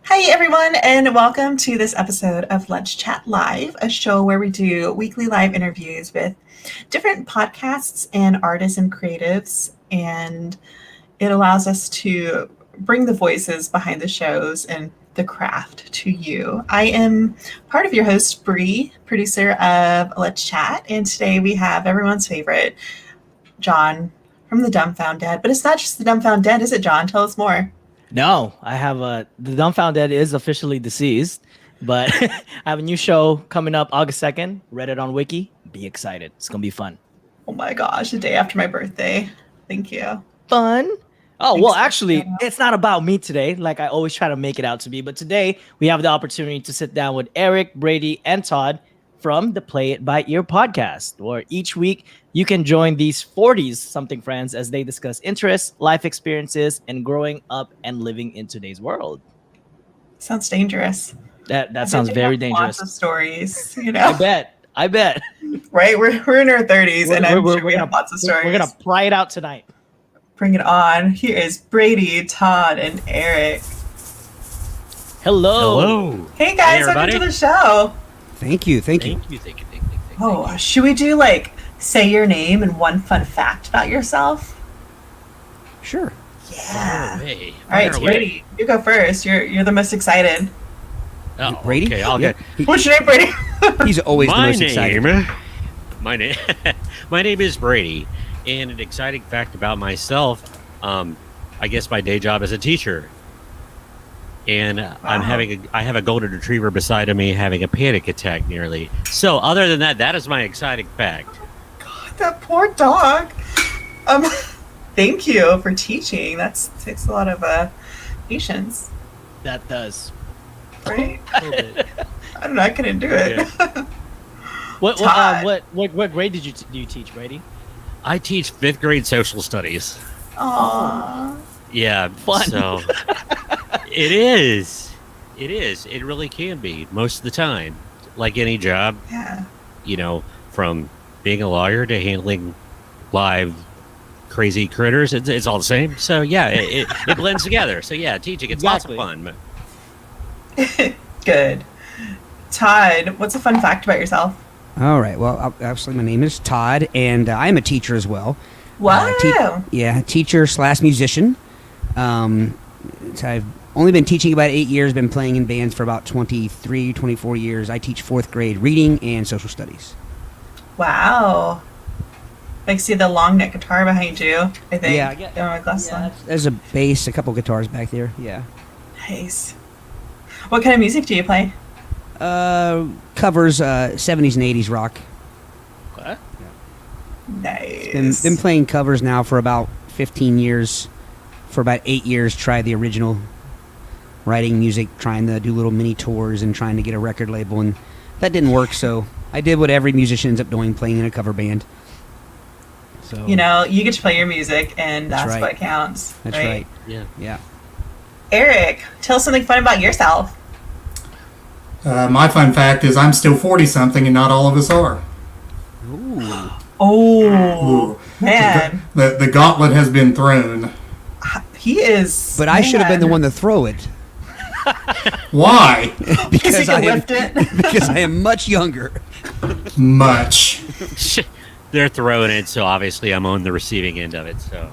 Hi, everyone, and welcome to this episode of Let's Chat Live, a show where we do weekly live interviews with different podcasts and artists and creatives. And it allows us to bring the voices behind the shows and the craft to you. I am part of your host, Bri, producer of Let's Chat. And today we have everyone's favorite, John from the Dumbfound Dead. But it's not just the Dumbfound Dead, is it, John? Tell us more. No, I have the Dumbfound Dead is officially deceased, but I have a new show coming up August 2nd. Read it on Wiki. Be excited. It's going to be fun. Oh my gosh, the day after my birthday. Thank you. Fun. Oh, Thanks well, for actually, coming out. it's not about me today, like I always try to make it out to be. But today, we have the opportunity to sit down with Aric, Brady, and Todd from the Play It By Ear podcast, where each week you can join these 40s-something friends as they discuss interests, life experiences, and growing up and living in today's world. Sounds dangerous. That sounds very dangerous. Lots of stories, you know. I bet. Right? We're in our 30s, and I'm sure we gonna have lots of stories. We're gonna pry it out tonight. Bring it on. Here is Brady, Todd, and Aric. Hello. Hey guys, welcome to the show. Thank you. Oh, should we do like say your name and one fun fact about yourself? Sure. Yeah. Hey, All right, Brady, you go first. You're the most excited. Oh, Brady? Okay, I'll Yeah. get. What's your name, Brady? He's always the My most excited. name. My name. My name is Brady, and an exciting fact about myself. I guess my day job is a teacher, and I have a golden retriever beside of me having a panic attack nearly. So, other than that, that is my exciting fact. God, that poor dog. Thank you for teaching. That takes a lot of patience, That does. right? A little bit. I don't know. I couldn't do it. Todd. What grade do you teach, Brady? I teach 5th grade social studies. Aww. Yeah, Fun. So it is. It is. It really can be most of the time, like any job. Yeah. You know, from being a lawyer to handling live crazy critters, it's all the same. So yeah, it blends together. So yeah, teaching, it's Exactly. lots of fun. Good. Todd, what's a fun fact about yourself? All right. Well, actually, my name is Todd, and I'm a teacher as well. Wow. Teacher / musician. So I've only been teaching about 8 years, been playing in bands for about 23, 24 years. I teach 4th grade reading and social studies. Wow. I can see the long neck guitar behind you, I think. Yeah, I get- Oh, my glasses on. There's a bass, a couple guitars back there. Yeah. Nice. What kind of music do you play? Covers 70s and 80s rock. What? Nice. Been playing covers now for about 15 years. For about 8 years, tried the original writing music, trying to do little mini tours and trying to get a record label, and that didn't work. So I did what every musician ends up doing, playing in a cover band. So You know, you get to play your music, and That's that's right. what counts. that's right. Yeah. Aric, tell us something fun about yourself. My fun fact is I'm still 40-something and not all of us are. Ooh. Oh, Ooh. man. The gauntlet has been thrown. He is. But I should have been the man. one to throw it Why? Because he can I am lift it. because I am much younger. Much. They're throwing it, so obviously I'm on the receiving end of it. So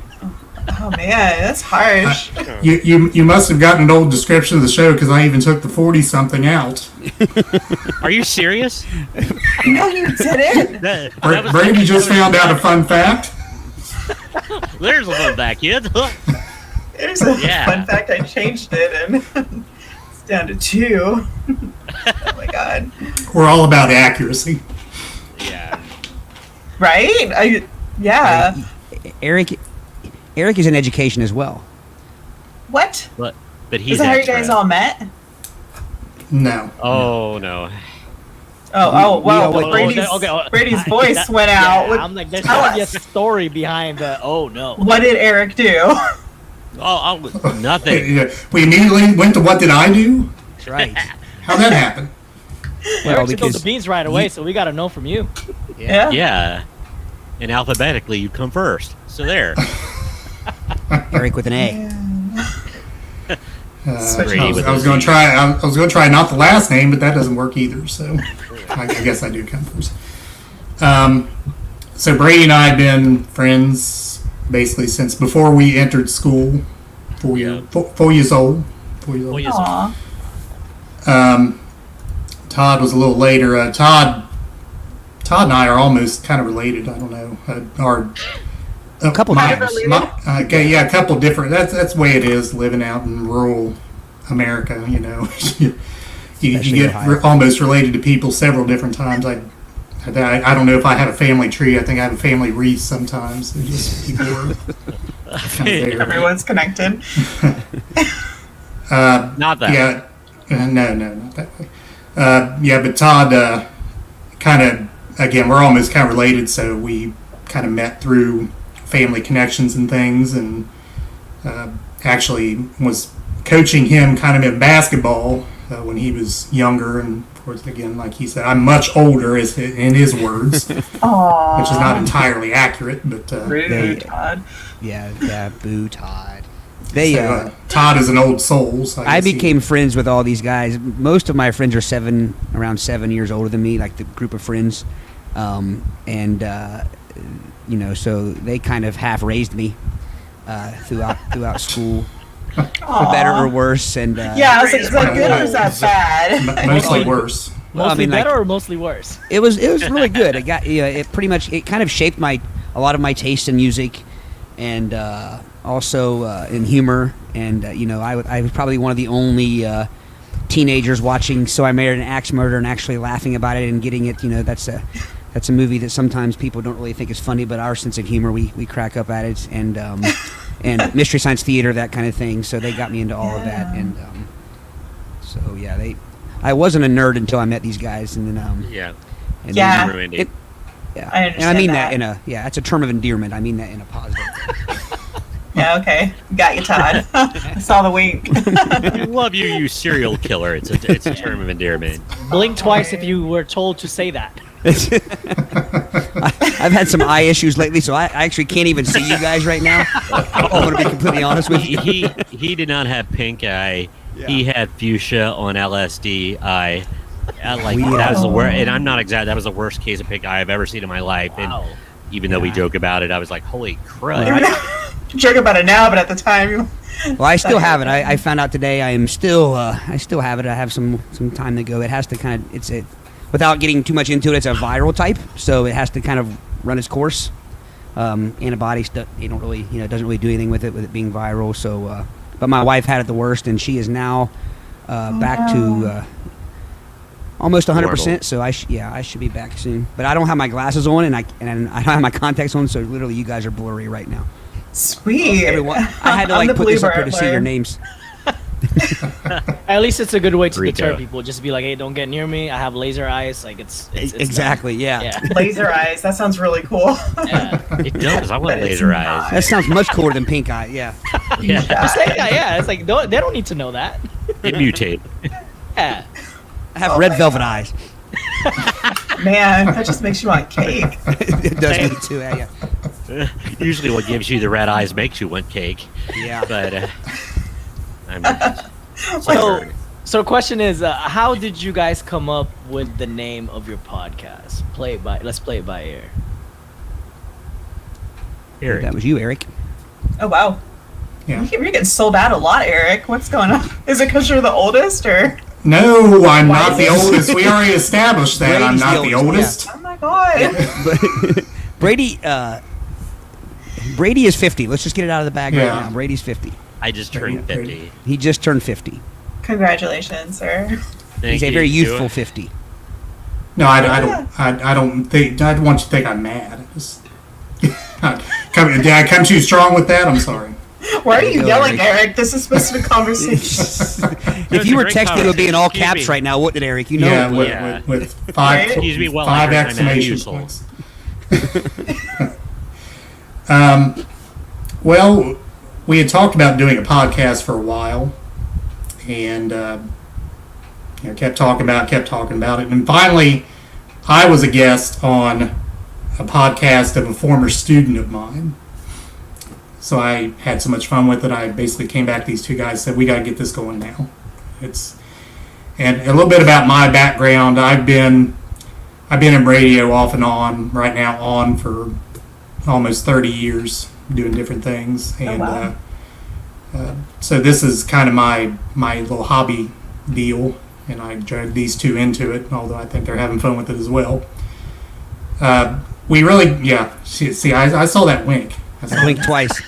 Oh, man. That's harsh. You must have gotten an old description of the show because I even took the 40-something out. are you serious? No, you didn't. Brady just found out a fun fact. There's a fun back, kid. There's a Yeah. fun fact. I changed it, and it's down to 2. Oh, my God. We're all about accuracy. Yeah. Right? Yeah. Aric is in education as well. What? But he's Is that how you extra. guys all met? No. Oh no. Oh, wow. all went- Brady's voice went out. Yeah, I'm like, there's Tell gotta be a us. story behind the. Oh no. What did Aric do? Nothing. We immediately went to what did I do? That's right. How'd that happen? Eric spilled because the beans right away, so we gotta know from you. Yeah. Yeah. And alphabetically, you come first. So there. Aric with an A. Switching. I was going to try. I was going to try not the last name, but that doesn't work either. So I guess I do come first. So Brady and I have been friends basically since before we entered school. 4 years old. 4 years old. Aw. Todd was a little later. Todd and I are almost kind of related. I don't know. A couple times. A couple different. That's the way it is living out in rural America. You know, you get almost related to people several different times. I don't know if I have a family tree. I think I have a family wreath sometimes. It just people are kind of there. Everyone's connected. Not that. Yeah. No, not that way. But Todd kind of, again, we're almost kind of related, so we kind of met through family connections and things, and actually was coaching him kind of in basketball when he was younger. And of course, again, like he said, I'm much older, in his words, Aww. which is not entirely accurate, but Rude, Todd. Yeah, boo Todd. Todd is an old soul. So I became friends with all these guys. Most of my friends are around 7 years older than me, like the group of friends, so they kind of half raised me throughout school, for better or worse. And I was like, is that good or is that bad? Mostly worse. Mostly better or mostly worse? It was really good. It got it kind of shaped a lot of my taste in music, and also in humor. And I was probably one of the only teenagers watching So I Married an Axe Murderer and actually laughing about it and getting it. That's a movie that sometimes people don't really think is funny, but our sense of humor, we crack up at it. And and Mystery Science Theater, that kind of thing. So they got me into all of that. And I wasn't a nerd until I met these guys. And then And Yeah. ruined it. I understand and I mean that. that's a term of endearment. I mean that in a positive way. Yeah, okay. Got you, Todd. I saw the wink. We love you, you serial killer. It's a term of endearment. Blink twice if you were told to say that. I've had some eye issues lately, so I actually can't even see you guys right now. I'm going to be completely honest with you. He did not have pink eye. Yeah. He had fuchsia on LSD eye. That was the worst, and I'm not exaggerating. That was the worst case of pink eye I've ever seen in my life. Wow. And even though we joke about it, I was like, "Holy crud!" Joke about it now, but at the time, well, I still have it. I found out today. I still have it. I have some time to go. It has to kind of without getting too much into it. It's a viral type, so it has to kind of run its course. Antibodies, don't really, it doesn't really do anything with it being viral. So, but my wife had it the worst, and she is now back to almost 100%. So I should be back soon. But I don't have my glasses on, and I don't have my contacts on. So literally, you guys are blurry right now. sweet. Everyone, I had to put this up here to see your names. At least it's a good way to Rico. deter people. Just be like, hey, don't get near me. I have laser eyes. Like it's Exactly. Yeah. Laser eyes. That sounds really cool. Yeah. It does. I want But it's laser not. eyes. That sounds much cooler than pink eye. Yeah. Yeah, It's like, it's like they don't need to know that. it mutate. Yeah. I have red velvet eyes. Man, that just makes you want cake. It does me too. Yeah. Usually, what gives you the red eyes makes you want cake. Yeah. But So the question is, how did you guys come up with the name of your podcast? Let's play it by ear. Eric. That was you, Aric. Oh, wow. Yeah. You're getting sold out a lot, Aric. What's going on? Is it because you're the oldest, or? No, I'm Why not is the it- oldest. We already established that. I'm Brady's not the the oldest, oldest. Oh my god. But Brady is 50. Let's just get it out of the bag right Yeah. now. Brady's 50. I just turned 50. He just turned 50. Congratulations, sir. Thank He's a you. very Do youthful it. 50. No, I don't think. I don't want you to think I'm mad. Did I come too strong with that? I'm sorry. Why are you Go, yelling, Aric. Eric? This is supposed to be a conversation. If you were it's a great texting, it would be in all conversation. caps Excuse me. right now, wouldn't it, Eric? You know. Yeah, it. Yeah. with five, Excuse me while five I drink my exclamation Magnusol. points. Well, we had talked about doing a podcast for a while, and kept talking about it, and finally, I was a guest on a podcast of a former student of mine. So I had so much fun with it. I basically came back to these two guys and said, we got to get this going now. And a little bit about my background. I've been in radio off and on, right now on for almost 30 years, doing different things. And wow. so this is kind of my little hobby deal, and I drag these two into it, although I think they're having fun with it as well. We really, see, I saw that wink. I blinked twice.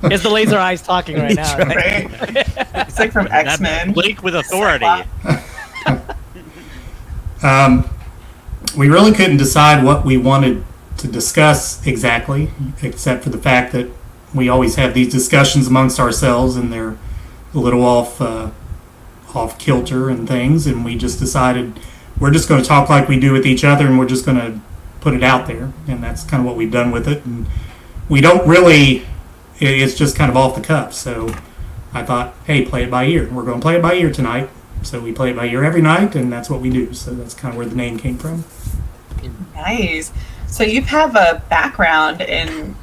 It's the laser eyes talking right now. Right? It's like from X-Men. Blink with authority. We really couldn't decide what we wanted to discuss exactly, except for the fact that we always have these discussions amongst ourselves, and they're a little off kilter and things, and we just decided we're just going to talk like we do with each other, and we're just going to put it out there, and that's kind of what we've done with it. And we don't really, it's just kind of off the cuff. So I thought, hey, play it by ear. We're going to play it by ear tonight. So we play it by ear every night, and that's what we do. So that's kind of where the name came from. Nice. So you have a background in,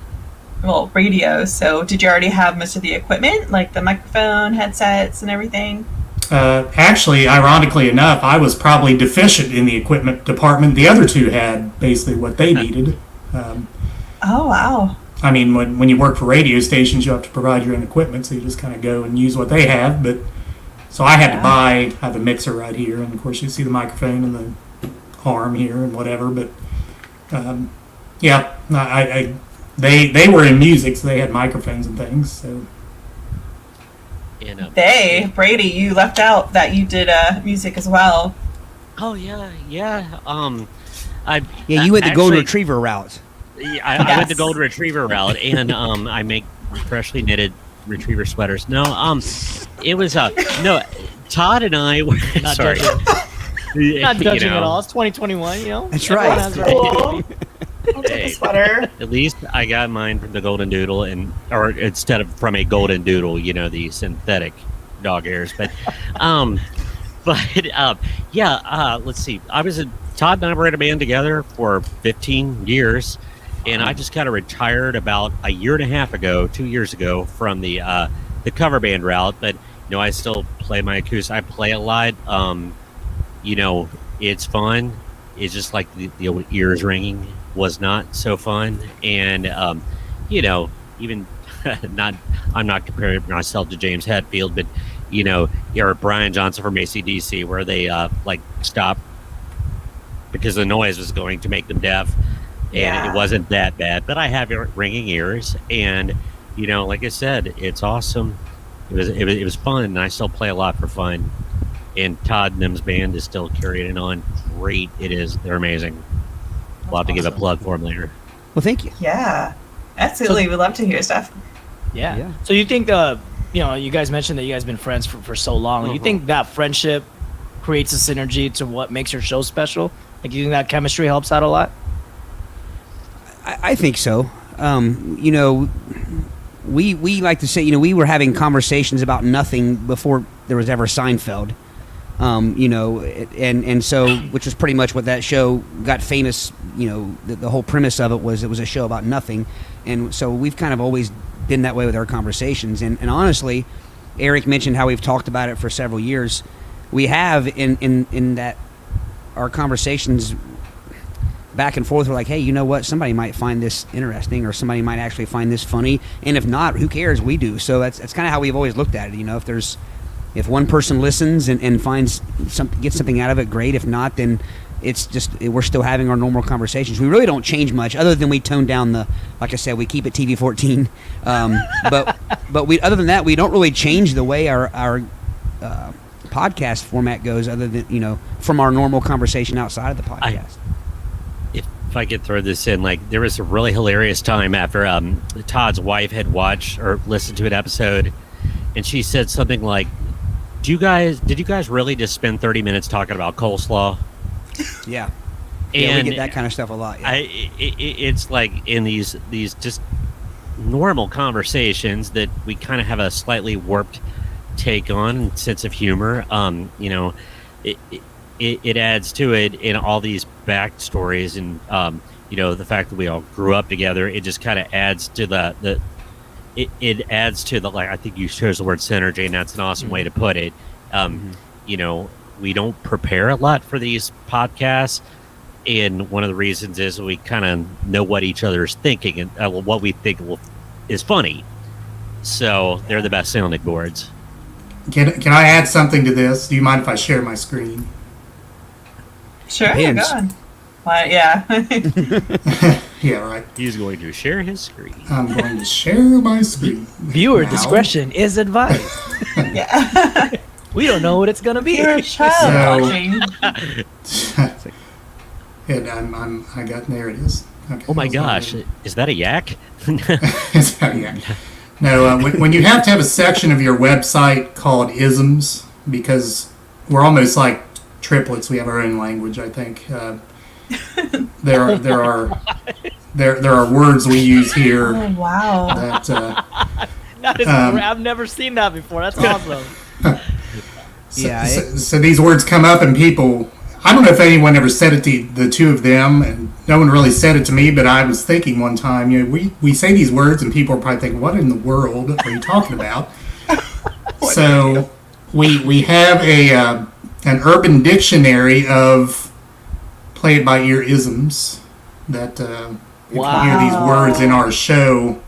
well, radio. So did you already have most of the equipment, like the microphone, headsets, and everything? Actually, ironically enough, I was probably deficient in the equipment department. The other two had basically what they needed. Oh, wow. I mean, when you work for radio stations, you have to provide your own equipment, so you just kind of go and use what they have. But so I had to I have a mixer right here, and of course you see the microphone and the arm here and whatever. But they were in music, so they had microphones and things. So. Brady, you left out that you did music as well. Oh yeah. You went the golden retriever route. Yeah, I went the golden retriever route, and I make freshly knitted retriever sweaters. No, it was no. Todd and I were Not sorry. Not judging at all. It's 2021, you know. That's right. Everyone has their own- I'll take a sweater. At least I got mine from the Golden Doodle, or instead of from a Golden Doodle, the synthetic dog hairs. But, let's see. Todd and I were in a band together for 15 years, and I just kind of retired about a year and a half ago, 2 years ago, from the cover band route. But I still play my acoustic. I play a lot. It's fun. It's just like the old ears ringing was not so fun, and even I'm not comparing myself to James Hetfield, but or Brian Johnson from AC/DC, where they stopped because the noise was going to make them deaf, and it wasn't that bad. But I have ringing ears, and like I said, it's awesome. It was fun, and I still play a lot for fun. And Todd and them's band is still carrying it on. Great, it is. They're amazing. We'll have to give a plug for them later. Well, thank you. Yeah, absolutely. We'd love to hear stuff. Yeah. So you think you guys mentioned that you guys been friends for so long. Mm-hmm. You think that friendship creates a synergy to what makes your show special? Like, you think that chemistry helps out a lot? I think so. We like to say, we were having conversations about nothing before there was ever Seinfeld. And so, which was pretty much what that show got famous. The whole premise of it was a show about nothing, and so we've kind of always been that way with our conversations. And honestly, Aric mentioned how we've talked about it for several years. We have in that our conversations back and forth. We're like, hey, you know what? Somebody might find this interesting, or somebody might actually find this funny. And if not, who cares? We do. So that's kind of how we've always looked at it. If one person listens and gets something out of it, great. If not, then it's just we're still having our normal conversations. We really don't change much, other than we tone down like I said, we keep it TV-14. But we, other than that, we don't really change the way our podcast format goes, other than from our normal conversation outside of the podcast. If I could throw this in, there was a really hilarious time after Todd's wife had watched or listened to an episode, and she said something like, did you guys really just spend 30 minutes talking about coleslaw? Yeah. And we get that kind of stuff a lot. Yeah. It's like in these just normal conversations that we kind of have a slightly warped take on, sense of humor. It adds to it in all these backstories, and the fact that we all grew up together, it just kind of adds to it adds to the, like, I think you chose the word synergy, and that's an awesome way to put it. We don't prepare a lot for these podcasts, and one of the reasons is we kind of know what each other's thinking and what we think is funny. So they're the best sounding boards. Can I add something to this? Do you mind if I share my screen? Sure, Depends. go on. Yeah. Yeah, right. He's going to share his screen. I'm going to share my screen. Viewer now. discretion is advised. Yeah. We don't know what it's gonna be. You're a child watching. And I got, there it is. Okay, Oh my I was wondering. gosh, is that a yak? Yeah. No, when you have to have a section of your website called isms, because we're almost like triplets. We have our own language, I think. There are words we use here Oh, wow. that That is I've never seen that before. That's awesome. so these words come up and people. I don't know if anyone ever said it to the two of them, and no one really said it to me, but I was thinking one time, we say these words and people are probably thinking, what in the world are you talking about? So we have an urban dictionary of play-it-by-ear isms that if you hear these words in our show,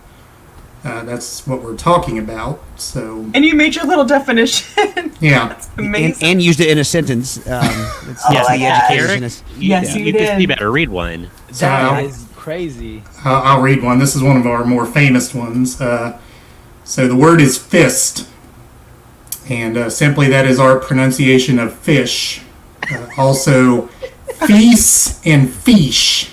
that's what we're talking about. So And you made your little definition. yeah. That's amazing. and used it in a sentence. It's Oh yes, my the gosh. education is- Yes, you did. You better read one. So That is crazy. I'll read one. This is one of our more famous ones. So the word is fist, and simply that is our pronunciation of fish. Also, feast and fish.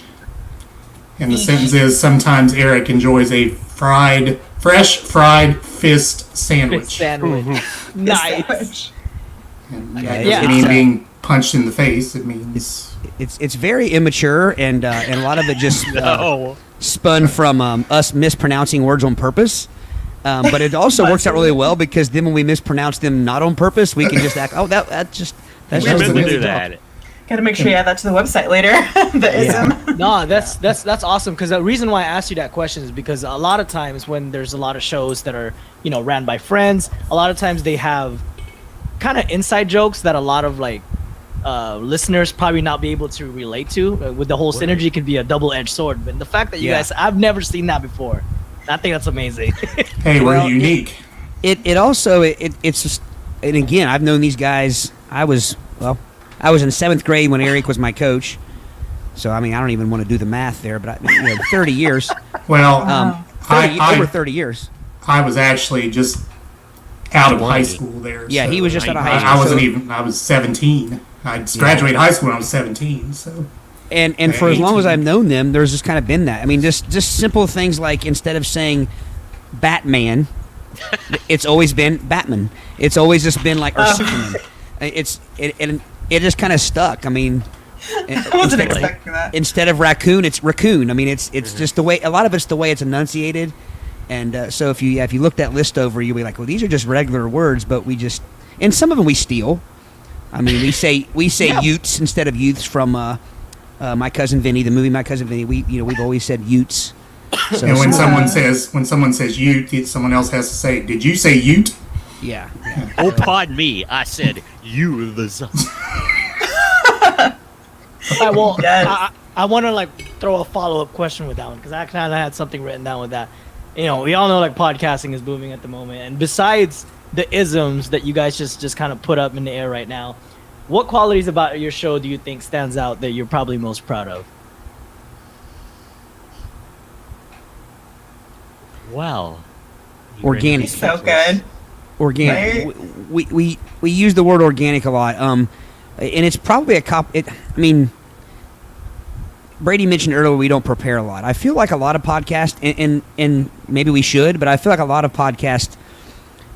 And the sentence is, sometimes Aric enjoys a fresh fried fist sandwich. Sandwich. Nice. Sandwich. And Yeah, that yeah. doesn't mean being punched in the face. It means It's very immature, and a lot of it just Oh, spun from us mispronouncing words on purpose. But it also works out really well, because then when we mispronounce them not on purpose, we can just act, that's we just That's meant to the do that. Gotta make sure you add that to the website later. The ism. No, that's awesome, because the reason why I asked you that question is because a lot of times when there's a lot of shows that are, ran by friends, a lot of times they have kind of inside jokes that a lot of listeners probably not be able to relate to. With the whole synergy, can be a double-edged sword. But the fact that you guys, I've never seen that before. I think that's amazing. hey, we're Well, unique. It also it's just, and again, I've known these guys. I was in 7th grade when Aric was my coach. So I mean, I don't even want to do the math there, but 30 years. Well, Wow. 30, I- over 30 years. I was actually just out of high 20. school there. Yeah, so he was just out of high I school. wasn't so- even. I was 17. I graduated high school when I was 17. So And for as long as 18. I've known them, there's just kind of been that. I mean, just simple things like, instead of saying Batman, it's always been Batman. It's always just been like, or Superman. It just kind of stuck. I mean, I wasn't expecting that. instead of raccoon, it's raccoon. I mean, it's just the way, a lot of it's the way it's enunciated. And so if you look that list over, you'll be like, well, these are just regular words, but we just, and some of them we steal. I mean, we say Yeah. Utes instead of youths from My Cousin Vinny, the movie My Cousin Vinny. We've always said Utes. So, and when so- someone says Ute, someone else has to say, "Did you say Ute?" yeah. Oh, pardon me. I said you the son. Well, Yes. I want to throw a follow-up question with that one, because I kind of had something written down with that. We all know podcasting is booming at the moment, and besides the isms that you guys just kind of put up in the air right now, what qualities about your show do you think stands out that you're probably most proud of? Well, Organic. So good. Organic. Right? We use the word organic a lot. And it's probably I mean, Brady mentioned earlier we don't prepare a lot. I feel like a lot of podcasts, and maybe we should, but I feel like a lot of podcasts,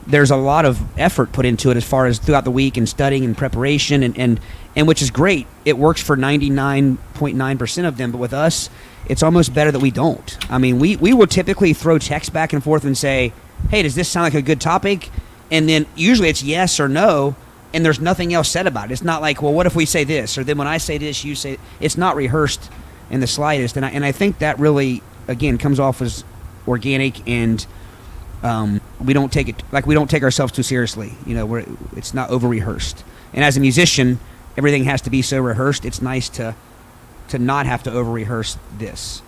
there's a lot of effort put into it as far as throughout the week and studying and preparation, and which is great. It works for 99.9% of them, but with us, it's almost better that we don't. I mean, we will typically throw text back and forth and say, hey, does this sound like a good topic? And then usually it's yes or no, and there's nothing else said about it. It's not like, well, what if we say this? Or then when I say this, you say, it's not rehearsed in the slightest. And I think that really, again, comes off as organic, and we don't take ourselves too seriously. It's not over rehearsed. And as a musician, everything has to be so rehearsed. It's nice to not have to over rehearse this.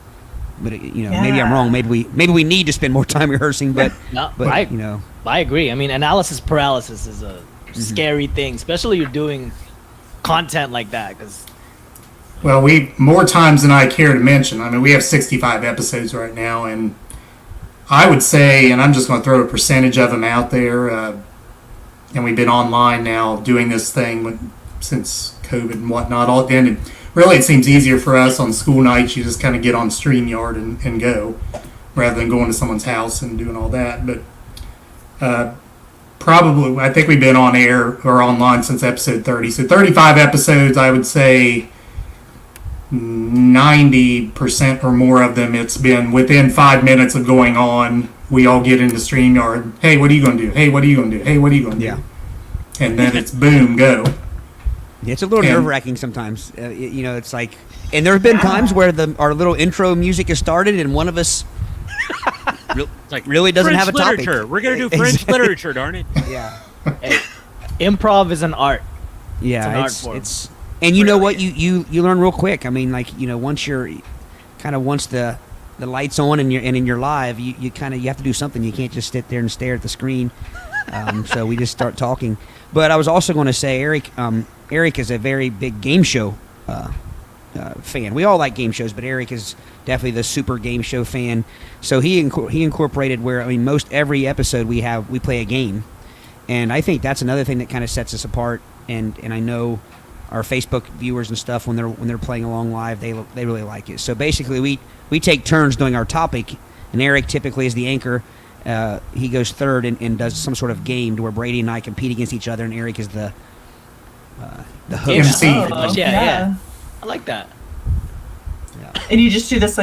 But maybe I'm wrong. Maybe we need to spend more time rehearsing. But I agree. I mean, analysis paralysis is a scary thing, especially you're doing content like that. Well, we more times than I care to mention. I mean, we have 65 episodes right now, and I would say, and I'm just going to throw a percentage of them out there. And we've been online now doing this thing since COVID and whatnot. And really, it seems easier for us on school nights. You just kind of get on StreamYard and go, rather than going to someone's house and doing all that. But probably, I think we've been on air or online since episode 30. So 35 episodes, I would say 90% or more of them, it's been within 5 minutes of going on. We all get into StreamYard. Hey, what are you going to do? Hey, what are you going to do? Hey, what are you going to do? And then it's boom, go. It's a little nerve-wracking sometimes. It's like, and there have been times where our little intro music has started, and one of us really doesn't French have a topic. Literature. We're gonna do French literature, darn it. Yeah. Hey, improv is an art. Yeah, an art form. And you know what? You learn real quick. I mean, once the light's on and you're live, you have to do something. You can't just sit there and stare at the screen. So we just start talking. But I was also going to say, Aric is a very big game show fan. We all like game shows, but Aric is definitely the super game show fan. So he incorporated where, most every episode we play a game, and I think that's another thing that kind of sets us apart. And I know our Facebook viewers and stuff, when they're playing along live, they really like it. So basically, we take turns doing our topic, and Aric typically is the anchor. He goes third and does some sort of game to where Brady and I compete against each other, and Aric is the host. MC. Yeah. I like that. Yeah. And you just do this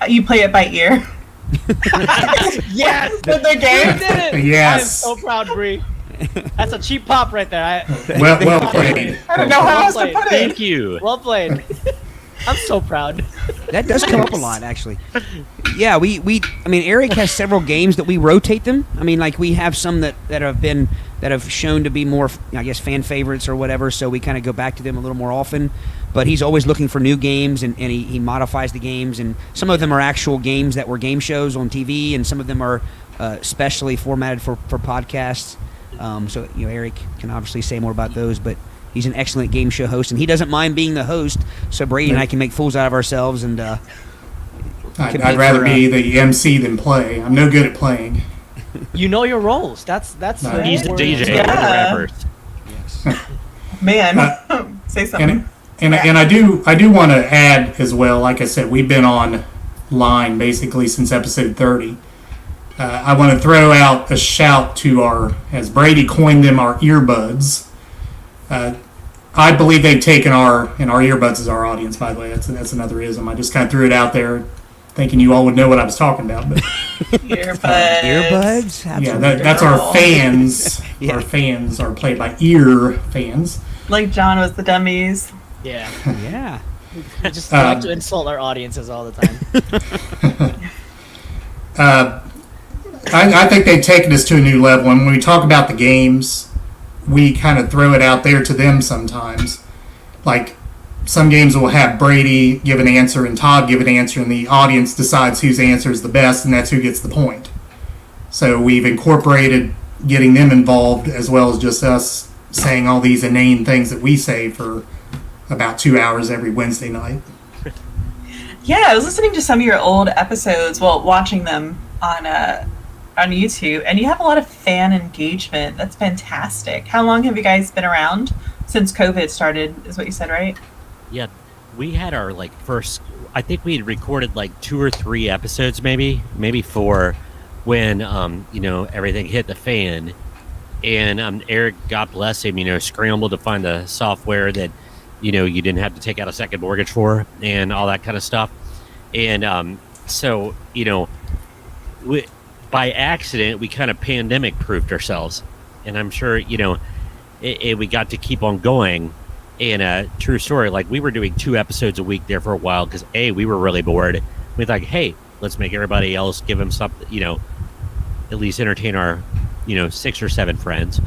you play it by ear. Yes, With the game. you did it. Yes. I am so proud, Bri. That's a cheap pop right there. Well played. I don't know how else to played. put it. Thank you. Well played. I'm so proud. That does come up a lot, actually. Yeah, Aric has several games that we rotate them. We have some that have shown to be more, I guess, fan favorites or whatever, so we kind of go back to them a little more often. But he's always looking for new games, and he modifies the games, and some of them are actual games that were game shows on TV, and some of them are specially formatted for podcasts. So Aric can obviously say more about those, but he's an excellent game show host, and he doesn't mind being the host, so Brady and I can make fools out of ourselves. And I'd rather be the MC than play. I'm no good at playing. You know your roles. That's He's the DJ. Yeah. We're the rappers. Man, say something. And I do want to add as well. Like I said, we've been online basically since episode 30. I want to throw out a shout to as Brady coined them, our earbuds. I believe they've taken our earbuds as our audience, by the way. That's another ism. I just kind of threw it out there thinking you all would know what I was talking about. But Earbuds. Absolutely. yeah, that's our fans. Yeah. Our fans are played by ear fans. Like John was the dummies. Yeah. Yeah. We just like to insult our audiences all the time. I think they've taken us to a new level. And when we talk about the games, we kind of throw it out there to them sometimes. Like, some games will have Brady give an answer and Todd give an answer, and the audience decides whose answer is the best, and that's who gets the point. So we've incorporated getting them involved, as well as just us saying all these inane things that we say for about 2 hours every Wednesday night. Yeah, I was listening to some of your old episodes, watching them on YouTube, and you have a lot of fan engagement. That's fantastic. How long have you guys been around? Since COVID started, is what you said, right? Yeah, we had our first. I think we had recorded 2 or 3 episodes, maybe 4, when everything hit the fan, and Aric, God bless him, scrambled to find the software that you didn't have to take out a second mortgage for, and all that kind of stuff, and so by accident we kind of pandemic proofed ourselves, and I'm sure we got to keep on going. And true story, like we were doing 2 episodes a week there for a while because we were really bored. We thought, hey, let's make everybody else give them something, at least entertain our, 6 or 7 friends,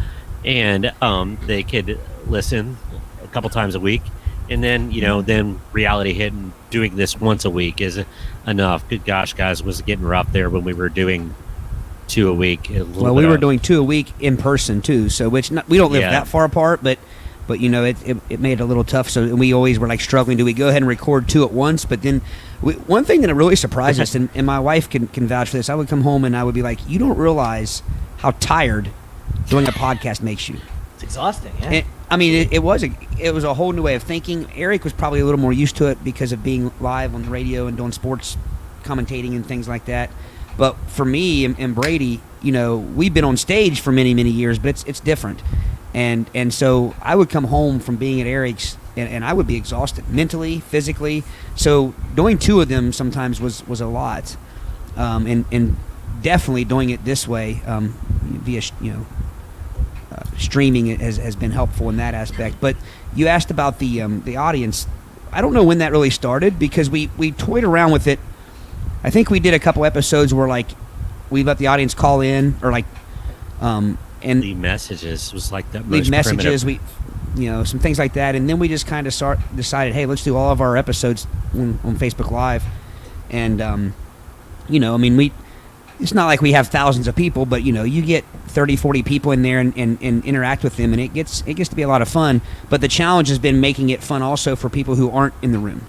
and they could listen a couple times a week. And then, then reality hit, and doing this once a week is enough. Good gosh, guys, was getting rough there when we were doing 2 a week. Well, we were doing 2 a week in person too, so we don't live that far apart, but it made it a little tough. So we always were like struggling. Do we go ahead and record 2 at once? But then one thing that really surprised us, and my wife can vouch for this, I would come home and I would be like, you don't realize how tired doing a podcast makes you. It's exhausting. Yeah. And, I mean, it was a whole new way of thinking. Aric was probably a little more used to it because of being live on the radio and doing sports commentating and things like that. But for me and Brady, we've been on stage for many, many years, but it's different. And so I would come home from being at Aric's and I would be exhausted mentally, physically. So doing 2 of them sometimes was a lot. And definitely doing it this way via, streaming has been helpful in that aspect. But you asked about the audience. I don't know when that really started because we toyed around with it. I think we did a couple episodes where like we let the audience call in or like and leave messages was like the most leave messages. primitive. We some things like that, and then we just kind of decided, hey, let's do all of our episodes on Facebook Live, and it's not like we have thousands of people, but you get 30, 40 people in there and interact with them, and it gets to be a lot of fun. But the challenge has been making it fun also for people who aren't in the room.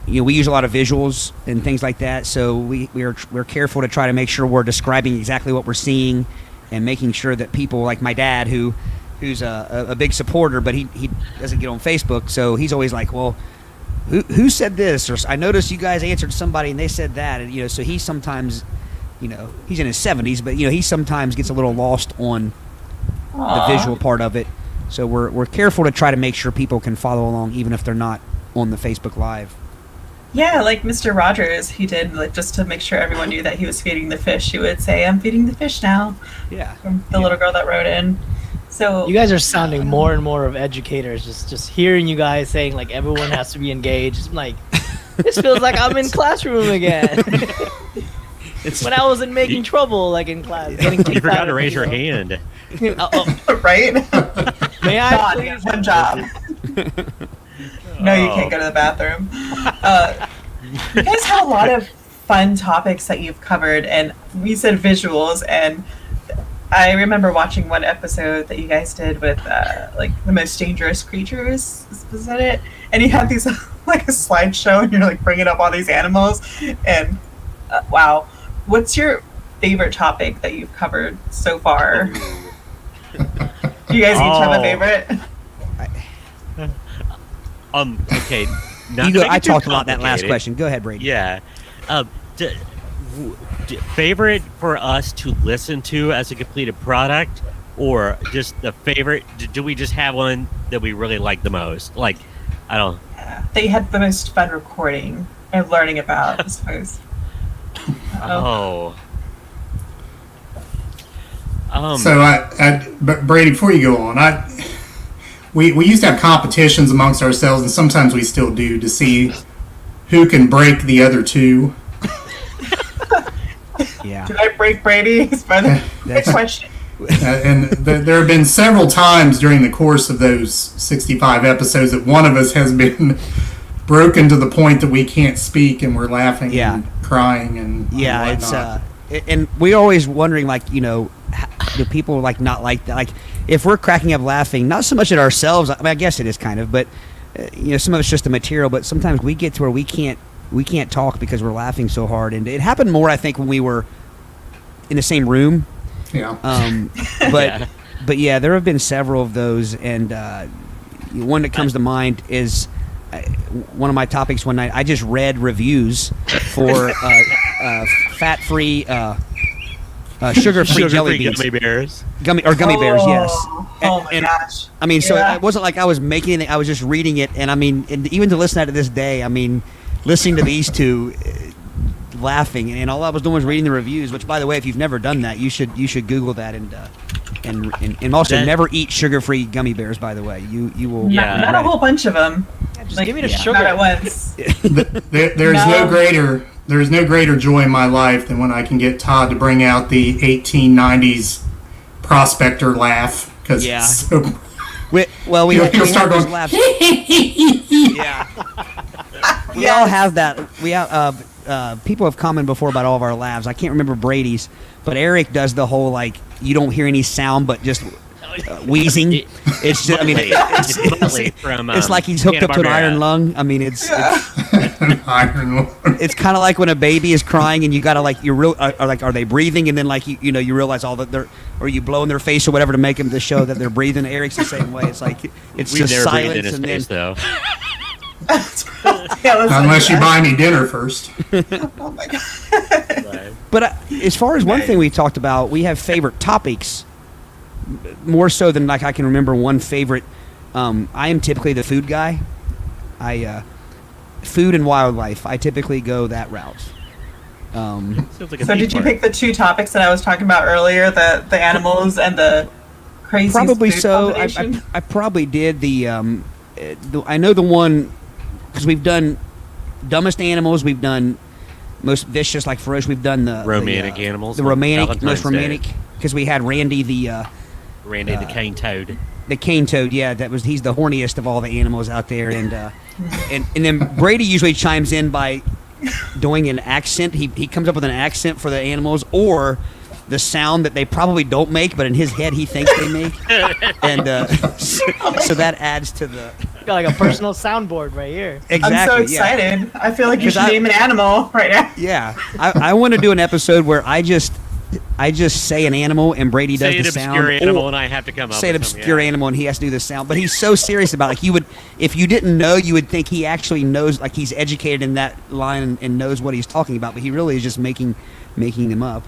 We use a lot of visuals and things like that, so we're careful to try to make sure we're describing exactly what we're seeing and making sure that people like my dad, who's a big supporter, but he doesn't get on Facebook, so he's always like, well, who said this? Or I noticed you guys answered somebody and they said that, and so he sometimes, he's in his 70s, but he sometimes gets a little lost on the visual part of it. So we're careful to try to make sure people can follow along even if they're not on the Facebook Live. Yeah, like Mr. Rogers, he did, like, just to make sure everyone knew that he was feeding the fish. He would say, "I'm feeding the fish now." Yeah. From the little girl that wrote in. So You guys are sounding more and more of educators. Just hearing you guys saying like everyone has to be engaged. I'm like, this feels like I'm in classroom again. It's when I wasn't making trouble, like in class. Getting You forgot to raise your hand. right? May I Todd, please? one job. No, you can't go to the bathroom. You guys have a lot of fun topics that you've covered, and we said visuals, and I remember watching one episode that you guys did with like the most dangerous creatures. Was that it? And you had these like a slideshow, and you're like bringing up all these animals, and wow, what's your favorite topic that you've covered so far? Do you guys each have a favorite? Okay. I talked about that last question. Go ahead, Brady. Yeah. Favorite for us to listen to as a completed product, or just the favorite? Do we just have one that we really like the most? Like, I don't. That you had the most fun recording and learning about, I suppose. But Brady, before you go on, we used to have competitions amongst ourselves, and sometimes we still do, to see who can break the other two. Yeah. Did I break Brady? That's question. And there have been several times during the course of those 65 episodes that one of us has been broken to the point that we can't speak, and we're laughing and crying and whatnot. And we're always wondering, like, do people like not like that? Like, if we're cracking up laughing, not so much at ourselves. I mean, I guess it is kind of, but some of it's just the material. But sometimes we get to where we can't talk because we're laughing so hard. And it happened more, I think, when we were in the same room. Yeah. But yeah, there have been several of those, and one that comes to mind is one of my topics one night. I just read reviews for fat-free, sugar-free jelly beans. Gummy bears. Gummy bears, yes. Oh my gosh. I mean, so it wasn't like I was making anything. I was just reading it, and I mean, and even to listen to it to this day, I mean, listening to these two, laughing, and all I was doing was reading the reviews. Which, by the way, if you've never done that, you should Google that and also never eat sugar-free gummy bears. By the way, you will. Yeah. Not a whole bunch of them. Just give me the sugar. Not at once. There's no greater joy in my life than when I can get Todd to bring out the 1890s prospector laugh, because he'll start those going, laughs. Yeah. We all have that. We have people have commented before about all of our laughs. I can't remember Brady's, but Aric does the whole like you don't hear any sound but just wheezing. It's just, I mean, it's like he's hooked up to an iron lung. I mean, it's iron lung. It's kind of like when a baby is crying and you gotta like are they breathing, and then like you realize all that they're, or you blow in their face or whatever to make them to show that they're breathing. Eric's the same way. It's like it's We've just never silence breathed in his and face, then. though. Unless you buy me dinner first. Oh my god. But as far as one thing we talked about, we have favorite topics. More so than like I can remember one favorite. I am typically the food guy. Food and wildlife. I typically go that route. So did you pick the two topics that I was talking about earlier, the animals and the crazy? Probably food so. combination? I probably did I know the one because we've done dumbest animals. We've done most vicious, like ferocious. We've done the romantic animals. The romantic, Valentine's most Day. romantic, because we had Randy the cane toad. The cane toad, yeah, he's the horniest of all the animals out there, and then Brady usually chimes in by doing an accent. He comes up with an accent for the animals or the sound that they probably don't make, but in his head he thinks they make, and so that adds to the. Got like a personal soundboard right here. Exactly. I'm so excited. Yeah. I feel like you should name an animal right now. Yeah, I want to do an episode where I just say an animal and Brady does the sound. Say an obscure animal and I have to come up say an with obscure animal and he has to do the sound. But he's so serious about it. Like you would, if you didn't know, you would think he actually knows, like he's educated in that line and knows what he's talking about. But he really is just making them up.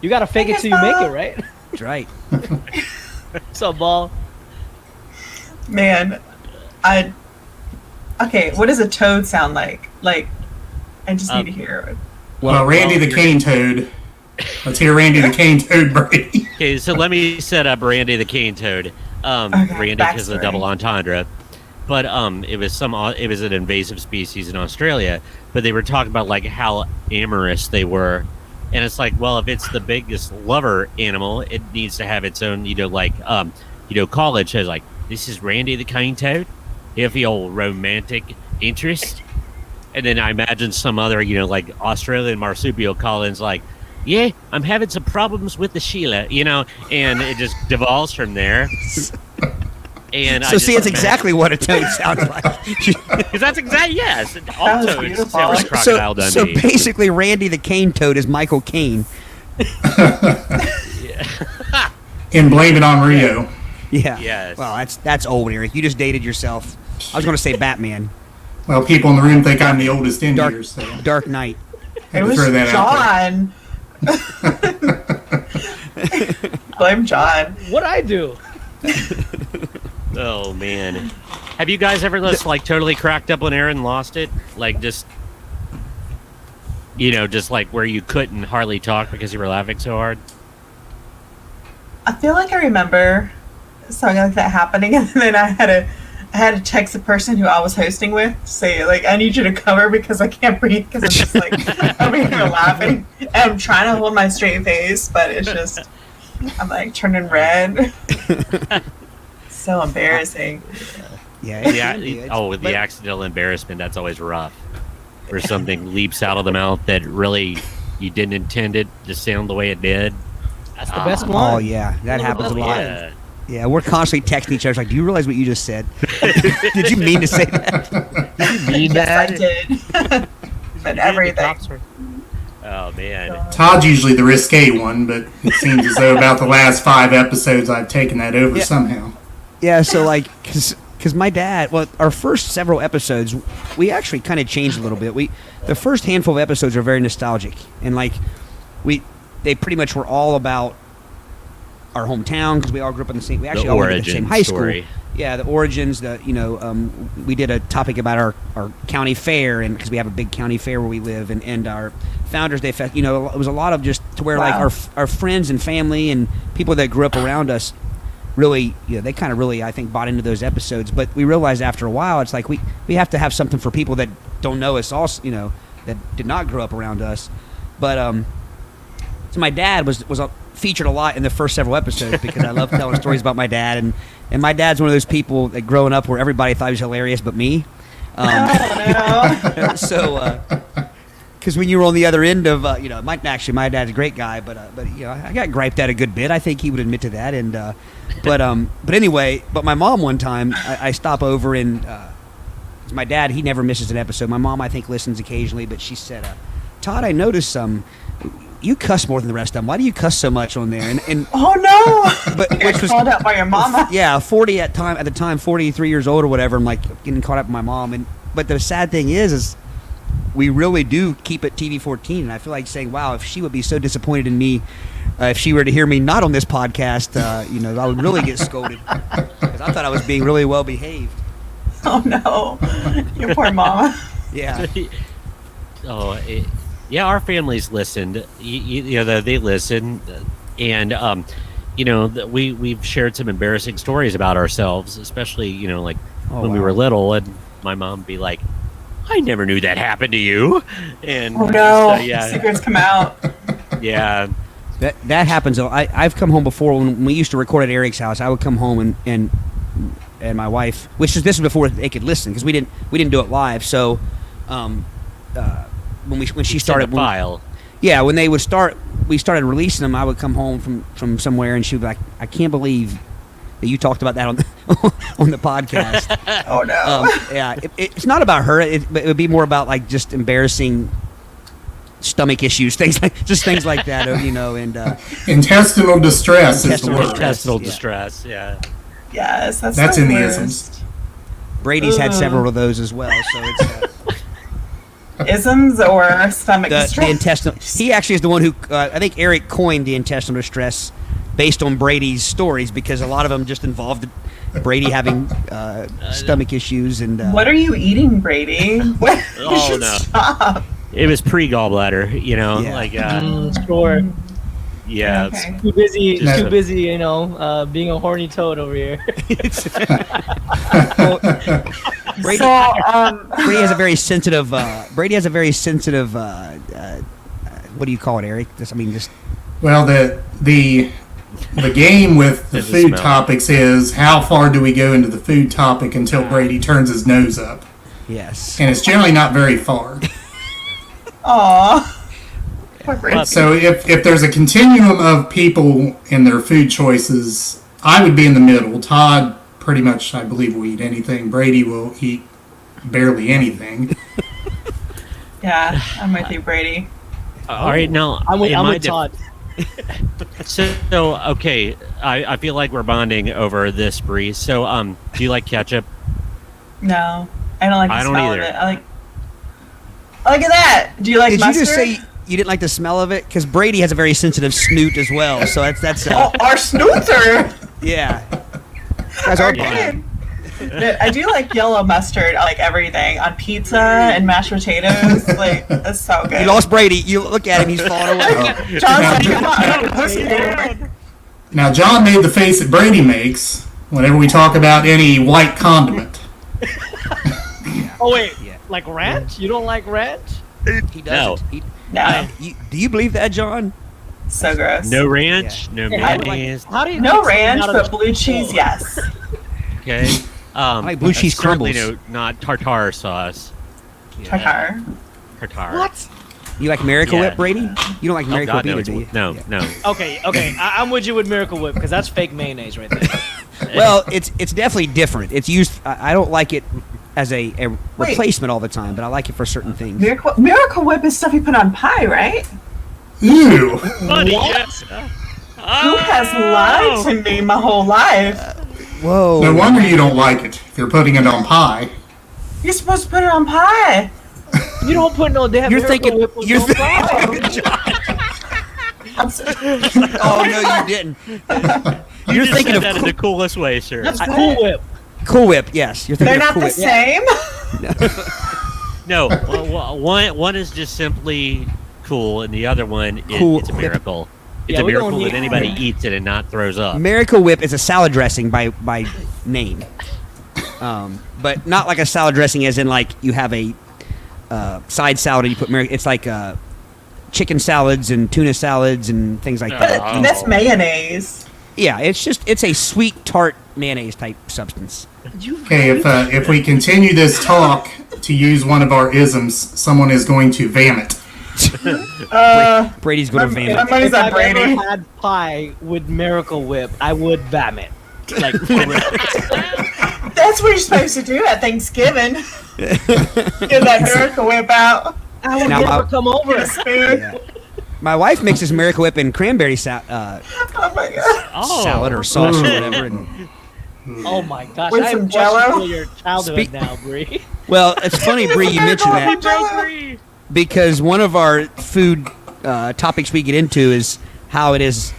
You gotta fake it till you make it, right? That's right. What's up, ball? Man, okay, what does a toad sound like? Like, I just need to hear it. Well, Randy the cane toad. Let's hear Randy the cane toad, Brady. Okay, so let me set up Randy the cane toad. Randy because of the double entendre. But it was an invasive species in Australia. But they were talking about like how amorous they were, and it's like, well, if it's the biggest lover animal, it needs to have its own, college says like, this is Randy the cane toad. You feel romantic interest, and then I imagine some other, like Australian marsupial Collins, like, yeah, I'm having some problems with the Sheila, and it just devolves from there. And so see, it's exactly what a toad sounds like. Because that's exactly, yes. All toads beautiful. sound like Crocodile So Dundee. basically, Randy the cane toad is Michael Caine. And blame it on Rio. Yeah. Yes. Well, that's old, Eric. You just dated yourself. I was going to say Batman. Well, people in the room think I'm the oldest in here, so Dark Knight. It was throw that out John. Blame John. What'd I do? Oh, man. Have you guys ever just, like, totally cracked up on air and lost it? Like, just like where you couldn't hardly talk because you were laughing so hard? I feel like I remember something like that happening, and then I had to text the person who I was hosting with to say, like, I need you to cover because I can't breathe because I'm just like over here laughing. And I'm trying to hold my straight face, but it's just I'm like turning red. So embarrassing. Yeah. The accidental embarrassment, that's always rough. Where something leaps out of the mouth that really you didn't intend it to sound the way it did. That's the best one. Oh, yeah. That happens a lot. Yeah. Yeah, we're constantly texting each other like, do you realize what you just said? Did you mean to say that? Did you mean Yes, I that? did. But everything. Oh, man. Todd's usually the risque one, but it seems as though about the last 5 episodes I've taken that over somehow. Yeah, so like, because my dad, our first several episodes, we actually kind of changed a little bit. The first handful of episodes are very nostalgic, and like, they pretty much were all about our hometown because we all grew up in the same. We actually The all went to the same origin high story. school. Yeah, the origins. We did a topic about our county fair, and because we have a big county fair where we live, and our Founders Day fest. It was a lot of just to where like Wow. our friends and family and people that grew up around us really, they kind of really, I think, bought into those episodes. But we realized after a while, it's like we have to have something for people that don't know us, also, that did not grow up around us. But so my dad was featured a lot in the first several episodes because I love telling stories about my dad, and my dad's one of those people that growing up where everybody thought he was hilarious but me. Oh, no. So, because when you were on the other end of, my dad's a great guy, but I got griped at a good bit. I think he would admit to that. And but anyway, my mom one time I stop over and my dad, he never misses an episode. My mom, I think, listens occasionally, but she said, Todd, I noticed you cuss more than the rest of them. Why do you cuss so much on there? And Oh no! But You got which was called out by your mama. yeah, 40 at the time, 43 years old or whatever. I'm like getting caught up with my mom, but the sad thing is we really do keep it TV 14, and I feel like saying, wow, if she would be so disappointed in me if she were to hear me not on this podcast, I would really get scolded because I thought I was being really well behaved. Oh no! Your poor mama. Yeah. Yeah, our families listened. They listened, and we've shared some embarrassing stories about ourselves, especially when we were little, and my mom would be like, "I never knew that happened to you," and Oh no! yeah, Secrets come out. yeah. That happens though. I've come home before when we used to record at Aric's house. I would come home and my wife, this was before they could listen because we didn't do it live. So when she started file. when they would start, we started releasing them. I would come home from somewhere and she would be like, "I can't believe that you talked about that on on the podcast." Oh no! Yeah, it's not about her. It would be more about like just embarrassing stomach issues, things like that, and Intestinal distress is the word. Intestinal Yeah. distress. Yeah. Yes, that's in the worst. isms. Brady's had several of those as well. So it's Isms or stomach the distress? intestinal. He actually is the one who I think Aric coined the intestinal distress based on Brady's stories because a lot of them just involved Brady having stomach issues and. What are you eating, Brady? You should no. stop. It was pre-gallbladder, Yeah. Sure. yeah. Okay. Too busy, Just- being a horny toad over here. Brady, So, Brady has a very sensitive. What do you call it, Aric? Just Well, the game with the There's a food smell. topics is how far do we go into the food topic until Brady turns his nose up, yes. and it's generally not very far. aw. Poor Brady. So if there's a continuum of people in their food choices, I would be in the middle. Todd pretty much, I believe, will eat anything. Brady will eat barely anything. Yeah, I'm with you, Brady. All right, now I'm in my with Todd. So okay, I feel like we're bonding over this, Bri. So do you like ketchup? No, I don't like the I don't smell either. of it. I like. Look at that. Do you like Did mustard? you just say you didn't like the smell of it? Because Brady has a very sensitive snoot as well. So that's Oh, our snoozer. yeah. Guys are Okay. blind. I do like yellow mustard. I like everything on pizza and mashed potatoes. Like that's so good. You lost Brady. You look at him. He's falling away. John's like, come on, post it. Now, John made the face that Brady makes whenever we talk about any white condiment. Oh wait, Yeah. like ranch? You don't like ranch? He doesn't. No, Do you believe that, John? so gross. No ranch, no Yeah, mayonnaise. How do you No make something ranch, out of but the- blue cheese, yes. Okay. like blue cheese certainly crumbles. not tartar sauce. Tartar. Tartar. What? You like Miracle Yeah. Whip, Brady? You don't like Oh, Miracle God, Whip no, either, do you? no, Yeah. no. Okay, I'm with you with Miracle Whip because that's fake mayonnaise right there. Well, it's definitely different. It's used. I don't like it as a replacement all the time, but I like it for certain things. Miracle Whip is stuff you put on pie, right? Ew! Buddy, yes. Who has lied to me my whole life? Whoa! No wonder you don't like it if you're putting it on pie. You're supposed to put it on pie. You don't put no damn You're Miracle thinking- Whip on you're no thi- pie. Oh no, you didn't. You're thinking thinking of that in the coolest way, sir. That's Cool Whip. Cool Whip. Yes, you're thinking They're of not Cool the Whip. same. No, one is just simply cool, and the other one is Cool it's a Whip. miracle. It's Yeah, a we don't miracle need- that anybody eats it and not throws up. Miracle Whip is a salad dressing by name, but not like a salad dressing as in like you have a side salad and you put it's like chicken salads and tuna salads and things like that. Oh. That's mayonnaise. Yeah, it's a sweet tart mayonnaise type substance. Okay, if we continue this talk to use one of our isms, someone is going to vomit. Brady's going to My vomit. money's If on I've Brady. ever had pie with Miracle Whip, I would vomit. Like, for real. That's what you're supposed to do at Thanksgiving. Get that Miracle Whip out. I would Now, never come over. Get a spoon. Yeah. My wife mixes Miracle Whip and cranberry salad Oh my god. Oh, or sauce or whatever. And, Oh my gosh, With I some have Jell-O? questions for your childhood Speak- now, Bri. well, it's funny, Bree, you mentioned that. Jell-O. Because one of our food topics we get into is how it is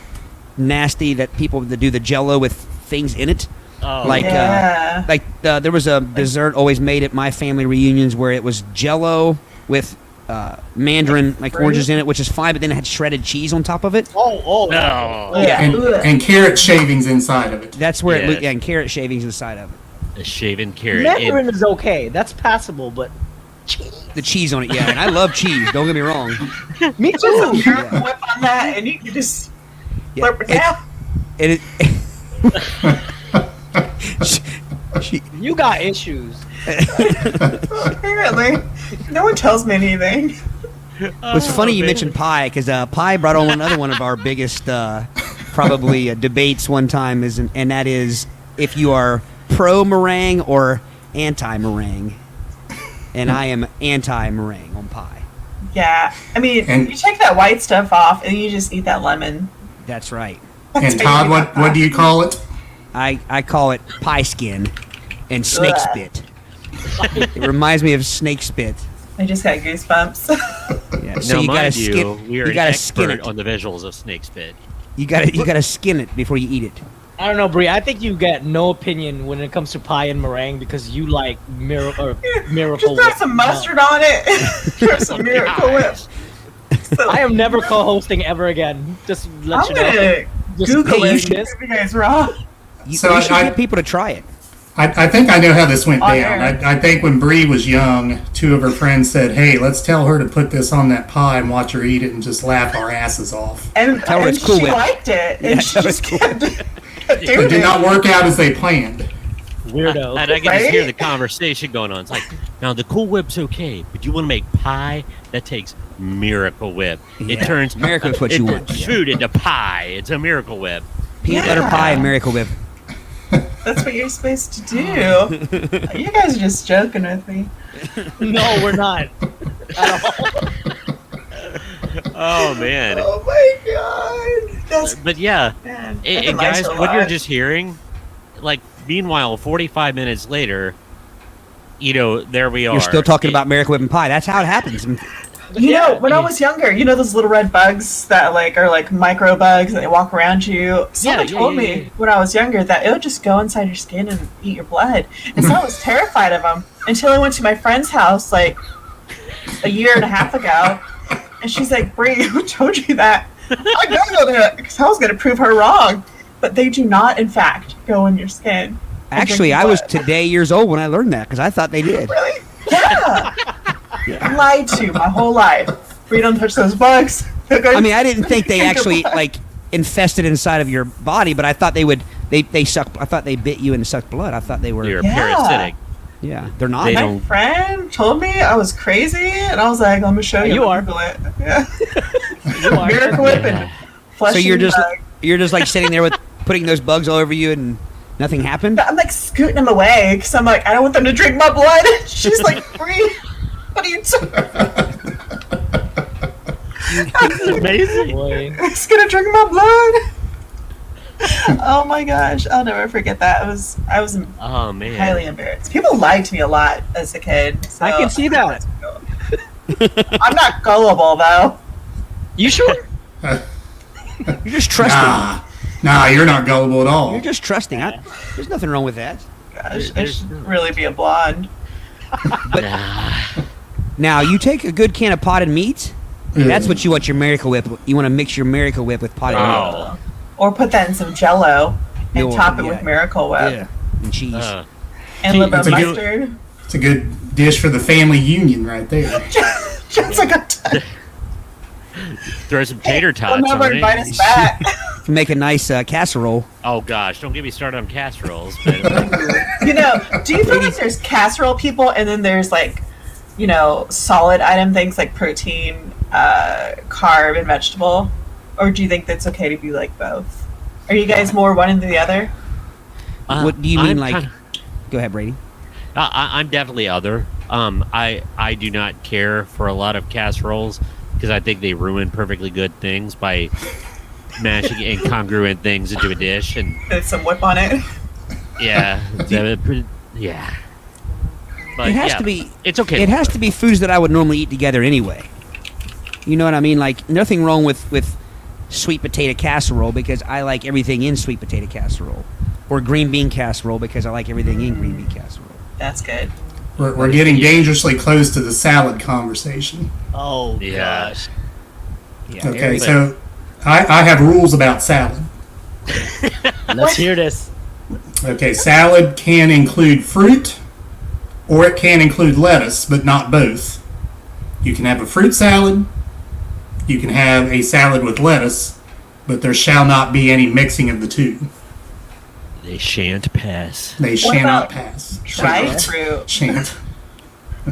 nasty that people that do the Jell-O with things in it. oh, Like, Yeah. there was a dessert always made at my family reunions where it was Jell-O with mandarin, like oranges in it, which is fine, but then it had shredded cheese on top of it. Oh, no, Yeah. And carrot shavings inside of it. That's where Yes. and carrot shavings inside of it. a shaven carrot. Mandarin is okay. That's passable, but The cheese on it, yeah. And I love cheese. Don't get me wrong. me Put some too. Miracle Whip on that, and you can just Yeah, slurp it down. You got issues. Apparently, no one tells me anything. It's funny you mentioned pie because pie brought on another one of our biggest probably debates one time and that is if you are pro meringue or anti meringue, and I am anti meringue on pie. Yeah, I mean, And- you take that white stuff off, and you just eat that lemon. That's right. And Todd, what do you call it? I call it pie skin and snake Ugh. spit. It reminds me of snake spit. I just got goosebumps. Yeah, Now, so you gotta mind skin. you, we are You an gotta skin expert it. on the visuals of snake spit. You gotta skin it before you eat it. I don't know, Bri. I think you get no opinion when it comes to pie and meringue because you like Miracle Just throw Whip. some mustard on it. Throw some Miracle Whip. So, I am never co-hosting ever again. Just let I'm you know. gonna Just Google hey, you it. should- If you guys wrong. You, So you should I- get people to try it. I think I know how this went On down. air. I think when Bree was young, two of her friends said, "Hey, let's tell her to put this on that pie and watch her eat it and just laugh our asses off." And, Tell her and it's Cool she Whip. liked it. Yeah, And she tell her it's just Cool kept It doing did it. not work out as they planned. Weirdo. And I can just hear Right? the conversation going on. It's like, now the Cool Whip's okay, but you want to make pie that takes Miracle Whip. It Yeah. turns Miracle Whip's what it you turns want, yeah. food into pie. It's a Miracle Whip. Peanut Yeah. butter pie and Miracle Whip. That's what you're supposed to do. You guys are just joking with me. No, we're not. At all. Oh man. Oh my god. That's But yeah, man. I and can like guys, her a what you're lot. just hearing, like, meanwhile, 45 minutes later, there we are. You're still talking about Miracle Whip and pie. That's how it happens. You Yeah, know, when I was younger, those little red bugs that are like micro bugs and they walk around you. Someone Yeah, told yeah, me yeah. when I was younger that it would just go inside your skin and eat your blood. And so I was terrified of them until I went to my friend's house like a year and a half ago. And she's like, "Bri, who told you that?" I googled it because I was going to prove her wrong. But they do not, in fact, go in your skin. and drink Actually, your I was blood. today years old when I learned that because I thought they did. Really? Yeah. I'm lied to my whole life. We don't touch those bugs. I mean, I didn't think they Drink your actually blood. like infested inside of your body, but I thought they would. They suck. I thought they bit you and sucked blood. I thought they were. You're Yeah. parasitic. Yeah, they're not. They My don't- friend told me I was crazy, and I was like, "Let me show you." You I'm are. gonna Google it. Yeah. You are. Miracle Whip Yeah. and flesh. So you're and just bug. you're just like sitting there with putting those bugs all over you and nothing happened. I'm like scooting them away because I'm like, I don't want them to drink my blood. She's like, "Bri, what are you doing?" This is amazing. Boy. It's gonna drink my blood. Oh my gosh, I'll never forget that. I was Oh man. highly embarrassed. People lied to me a lot as a kid. So I can see that. I'm not gullible though. You sure? You're just trusting. Nah, you're not gullible at all. You're just trusting. There's nothing wrong with that. Gosh, I should really be a blonde. Now, you take a good can of potted meat. That's what you want your Miracle Whip. You want to mix your Miracle Whip with potted meat. Or put that in some Jello and Or, top it yeah. with Miracle Whip Yeah, and cheese. and a little bit of It's a good- mustard. It's a good dish for the family union right there. Just like a Throw some tater tots Don't ever on invite it. us back. Can make a nice casserole. Oh gosh, don't get me started on casseroles. But You know, do you feel like there's casserole people and then there's like, you know, solid item things like protein, carb, and vegetable? Or do you think that's okay to be like both? Are you guys more one than the other? What do you mean, I'm like? kinda- Go ahead, Brady. I'm definitely other. I do not care for a lot of casseroles because I think they ruin perfectly good things by mashing incongruent things into a dish, and There's some whip on it. yeah, yeah. But It has yeah, to be. It's okay. It has to be foods that I would normally eat together anyway. You know what I mean? Like nothing wrong with sweet potato casserole because I like everything in sweet potato casserole, or green bean casserole because I like everything in green bean casserole. That's good. We're getting dangerously close to the salad conversation. Oh Yeah. gosh. Yeah. Okay, Eric, so I have rules about salad. Let's hear this. Okay, salad can include fruit or it can include lettuce, but not both. You can have a fruit salad, you can have a salad with lettuce, but there shall not be any mixing of the two. They shan't pass. They What shall not about pass. Dried fruit. Shan't.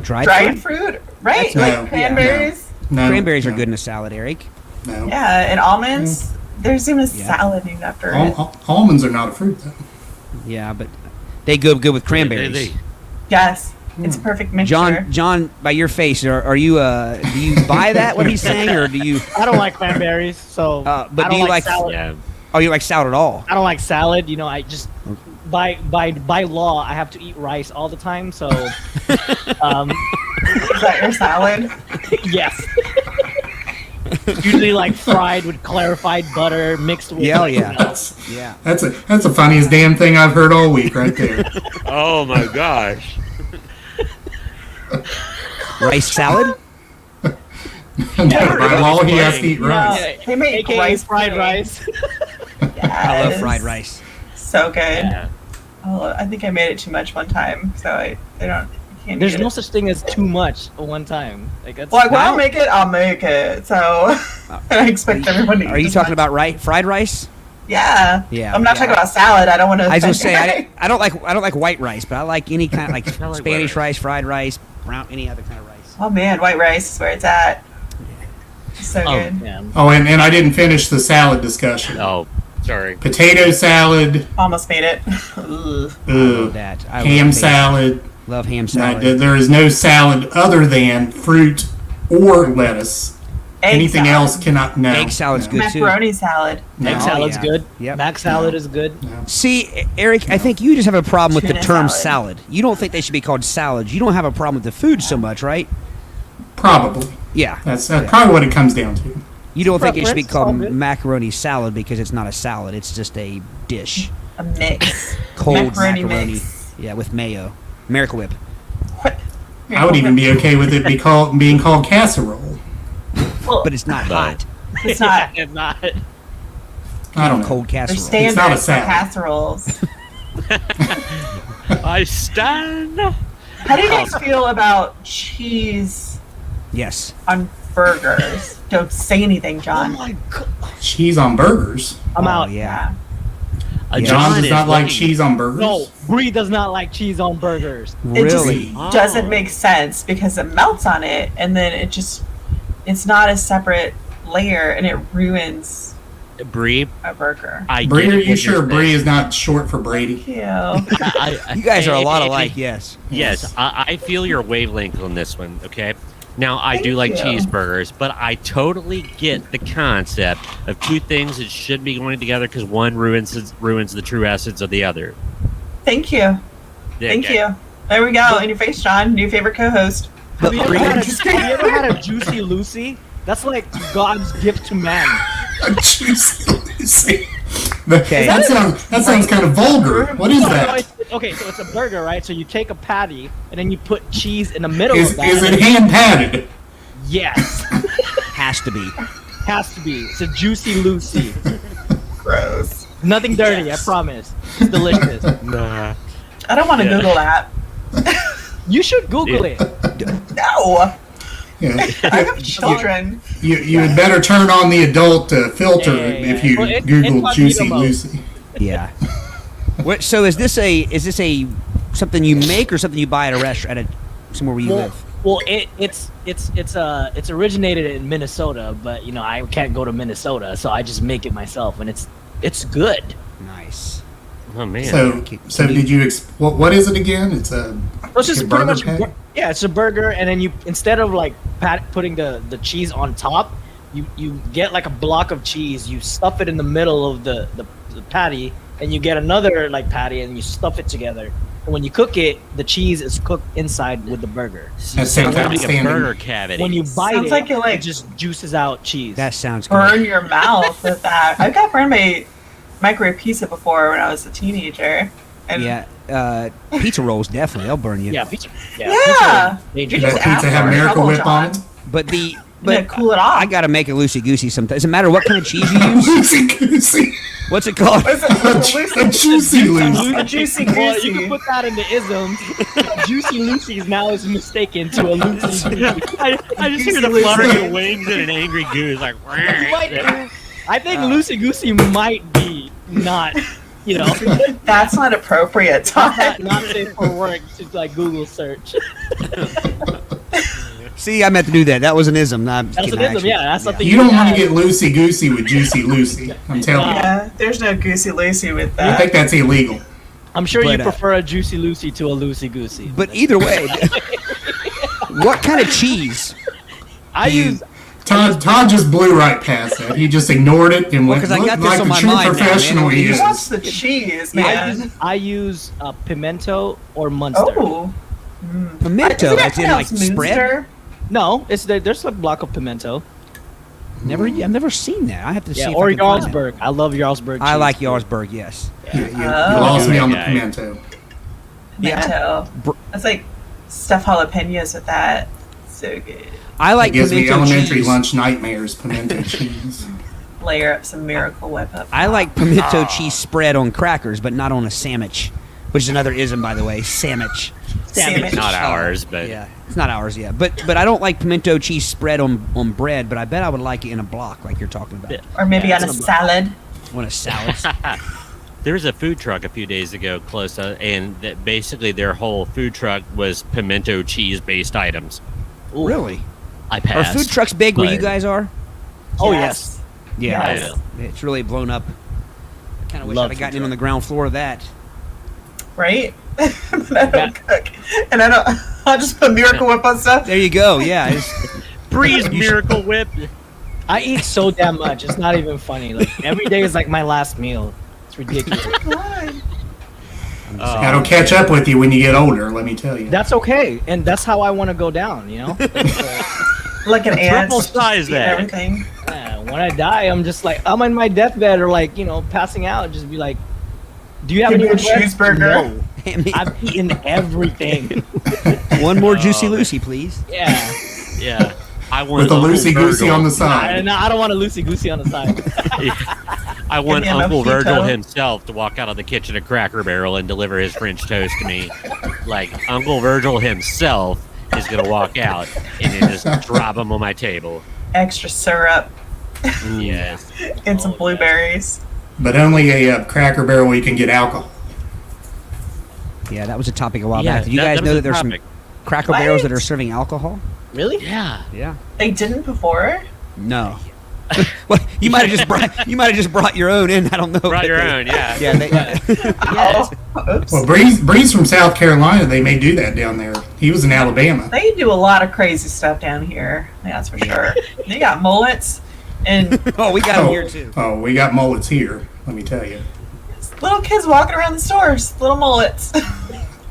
dried fruit? Fruit, right? That's- no, Like cranberries. No. Cranberries are no, good in a salad, Eric. No. Yeah, and almonds. There's even a Yeah. salad named after it. Almonds are not a fruit, though. Yeah, but they go good with cranberries. Yes, it's a perfect mixture. John, by your face, are you? Do you buy that what he's saying, or do you? I don't like cranberries, so But I do don't you like? salad. Yeah. Oh, you like salad at all? I don't like salad. You know, I just by law I have to eat rice all the time. So, Is that your salad? yes. Usually like fried with clarified butter mixed with. Yeah, like, yeah. you know, Yeah. That's the funniest damn thing I've heard all week, right there. Oh my gosh. Rice salad? By law, he has to eat rice. No, they make AKA rice fried pudding. rice. I love Yes. fried rice. So good. Yeah. Oh, I think I made it too much one time, so I can't There's eat no it. such thing as too much at one time. Like that's Well, when Now- I'll make it, I'll make it. So I expect everyone to eat Are you as talking much. about fried rice? Yeah. Yeah, I'm not yeah. talking about salad. I don't want to. I was gonna say I don't like white rice, but I like any kind of like I like Spanish white rice, fried rice, brown, any other kind of rice. Oh man, white rice is where it's at. It's so Oh, good. Yeah. Oh, and I didn't finish the salad discussion. Oh, sorry. Potato salad, Almost made it. Ugh. I love that. I ham love salad. Love ham No, salad. there is no salad other than fruit or lettuce. Egg Anything salad. else cannot. No. Egg salad's no. good too. Macaroni salad. Egg Oh, salad's yeah. good. Yep. Mac salad is good. See, Eric, I think you just have a problem with the Tuna term salad. salad. You don't think they should be called salads. You don't have a problem with the food so much, right? Probably. Yeah. That's probably what it comes down to. You don't think it should be Preference, all called good. macaroni salad because it's not a salad. It's just a dish. A mix. Cold Macaroni macaroni. mix. Yeah, with mayo. Miracle Whip. What? I would even be okay with it being called casserole. But it's not But- hot. It's not. It's not. I don't know. Cold There's casserole. standards not a for salad. casseroles. I stand. How do you guys feel about cheese Yes. on burgers? Don't say anything, Oh John. my god. Cheese on burgers. I'm Oh, out. Yeah. John does is not like looking- cheese on burgers. No, Bri does not like cheese on burgers. It just Really? doesn't Oh. make sense because it melts on it and then it's not a separate layer and it ruins Bri, a burger. I Brie, get are it you what sure you're Brie saying. is not short for Brady? Thank you. You guys are a lot If- alike, yes. Yes, I feel your wavelength on this one. Okay, now I Thank do like you. cheeseburgers, but I totally get the concept of two things that should be going together because one ruins the true essence of the other. Thank you. Yeah, Thank okay. you. There we go. In your face, John. New favorite co-host. Have you, ever Bri- had a, have you ever had a Juicy Lucy? That's like God's gift to man. A juicy Lucy. Okay. That sounds kind of vulgar. What is No, that? okay, so it's a burger, right? So you take a patty and then you put cheese in the middle Is of that. it hand patted? Yes, Has to be. has to be. It's a juicy Lucy. Gross. Nothing dirty, I promise. It's delicious. Nah. I don't want to Yeah. Google that. You should Google it. No. Yeah. I have children. You had better turn on the adult filter Yeah. if you Well, it- Google it's Juicy Incognito mode. Lucy. Yeah. What? So is this a something you make or something you buy at a restaurant at somewhere where you live? Well, it's originated in Minnesota, but you know I can't go to Minnesota, so I just make it myself, and it's good. Nice. Oh man. So did you? What is it again? It's a It's just a pretty burger much patty? yeah, it's a burger, and then you instead of like putting the cheese on top, you get like a block of cheese, you stuff it in the middle of the patty, and you get another like patty, and you stuff it together. And when you cook it, the cheese is cooked inside with the burger. That sounds like a outstanding. burger cavity. When you bite Sounds it, like you like it just juices out cheese. That sounds good. burn your mouth with that. I got burned by microwave pizza before when I was a teenager. And Yeah. Pizza rolls definitely they'll burn you. yeah, pizza. Yeah. Pizza is You dangerous. Does just that pizza ask have for Miracle trouble, Whip on John. it? But Yeah, cool it off. I gotta make a loosey goosey sometimes. Doesn't matter what kind of cheese you use. Lucy Goosey. What's it called? What is it? A juicy Lucy. A juicy Well, you goosey. can put that in the isms. Juicy Lucy's now is mistaken to a Lucy. I just hear the Lucy. fluttering of wings and an angry goose like. I think Lucy Goosey might be not, you know, That's not appropriate, Todd. not safe for work to like Google search. See, I meant to do that. That was an ism. Not That's kidding, an ism, actually. yeah. That's something You don't want have. to get loosey goosey with Juicy Lucy. I'm telling you. Yeah, there's no goosey Lucy with I that. think that's illegal. I'm sure But, you prefer a Juicy Lucy to a Lucy Goosey. But either way, what kind of cheese? I use Todd just blew right past that. He just ignored it and Well, went 'cause I got this like on the my true mind now, man. professional he Who is. wants the cheese, man? I use pimento or Munster. Oh. Pimento. Isn't that That's in like pronounced spread. Munster? No, there's a block of pimento. I've never seen that. I have to see. Yeah, if or I can find that. Jarlsberg. I love Jarlsberg. I cheese. like Jarlsberg. Yes. You Oh. lost me on the Yeah. pimento. Pimento. Br- That's like stuff jalapenos with that. So good. I It like gives me pimento elementary cheese. lunch nightmares, pimento cheese. Layer up some Miracle Whip up. I like pimento cheese spread on crackers, but not on a sandwich, which is another ism, by the way. Sandwich. Sandwich. Not ours, but Yeah, it's not ours. Yeah, but I don't like pimento cheese spread on bread. But I bet I would like it in a block, like you're talking about, Yeah. Or maybe Yeah, on a it's a- salad. on a salad. there was a food truck a few days ago close to, and that basically their whole food truck was pimento cheese based items. Ooh. Really? I Are passed. food trucks big where you but- guys are? Oh Yes. Yeah, Yes. it's really blown up. I kind of wish Love I'd have food gotten in truck. on the ground floor of that. Right? But I don't cook. And I'll just put Miracle Whip on stuff. There you go. Yeah. It's, Breeze Miracle Whip. I eat so damn much. It's not even funny. Like every day is like my last meal. It's ridiculous. That'll catch up with you when you get older, let me tell you. That's okay, and that's how I want to go down. You know, Like an ant. Triple size that. Everything. when I die, I'm just like I'm on my deathbed or like passing out. Just be like, do you have Give any me a regrets? cheeseburger. No. I mean, I've eaten everything. one more Juicy man. Lucy, please. Yeah. Yeah. I want With a Uncle loosey goosey Virgil. on the I, side. no, I don't want a loosey goosey on the side. I want me a Uncle mojito. Virgil himself to walk out of the kitchen at Cracker Barrel and deliver his French toast to me. Like Uncle Virgil himself is gonna walk out and then just drop them on my table. Extra syrup Yes. and some Oh, blueberries. But only a Cracker Barrel where you can get alcohol. Yeah, that was a topic a while Yeah, back. Did you guys was know the that there's topic. some Cracker Barrels that are serving alcohol? Really? Yeah. Yeah. They didn't before? No. Well, you might have just brought your own in. I don't know. Brought your own, yeah. Yeah. Oh, oops. Well, Bree's from South Carolina. They may do that down there. He was in Alabama. They do a lot of crazy stuff down here. That's for sure. They got mullets and Oh, we got them here too. Oh, we got mullets here, let me tell you. little kids walking around the stores. Little mullets.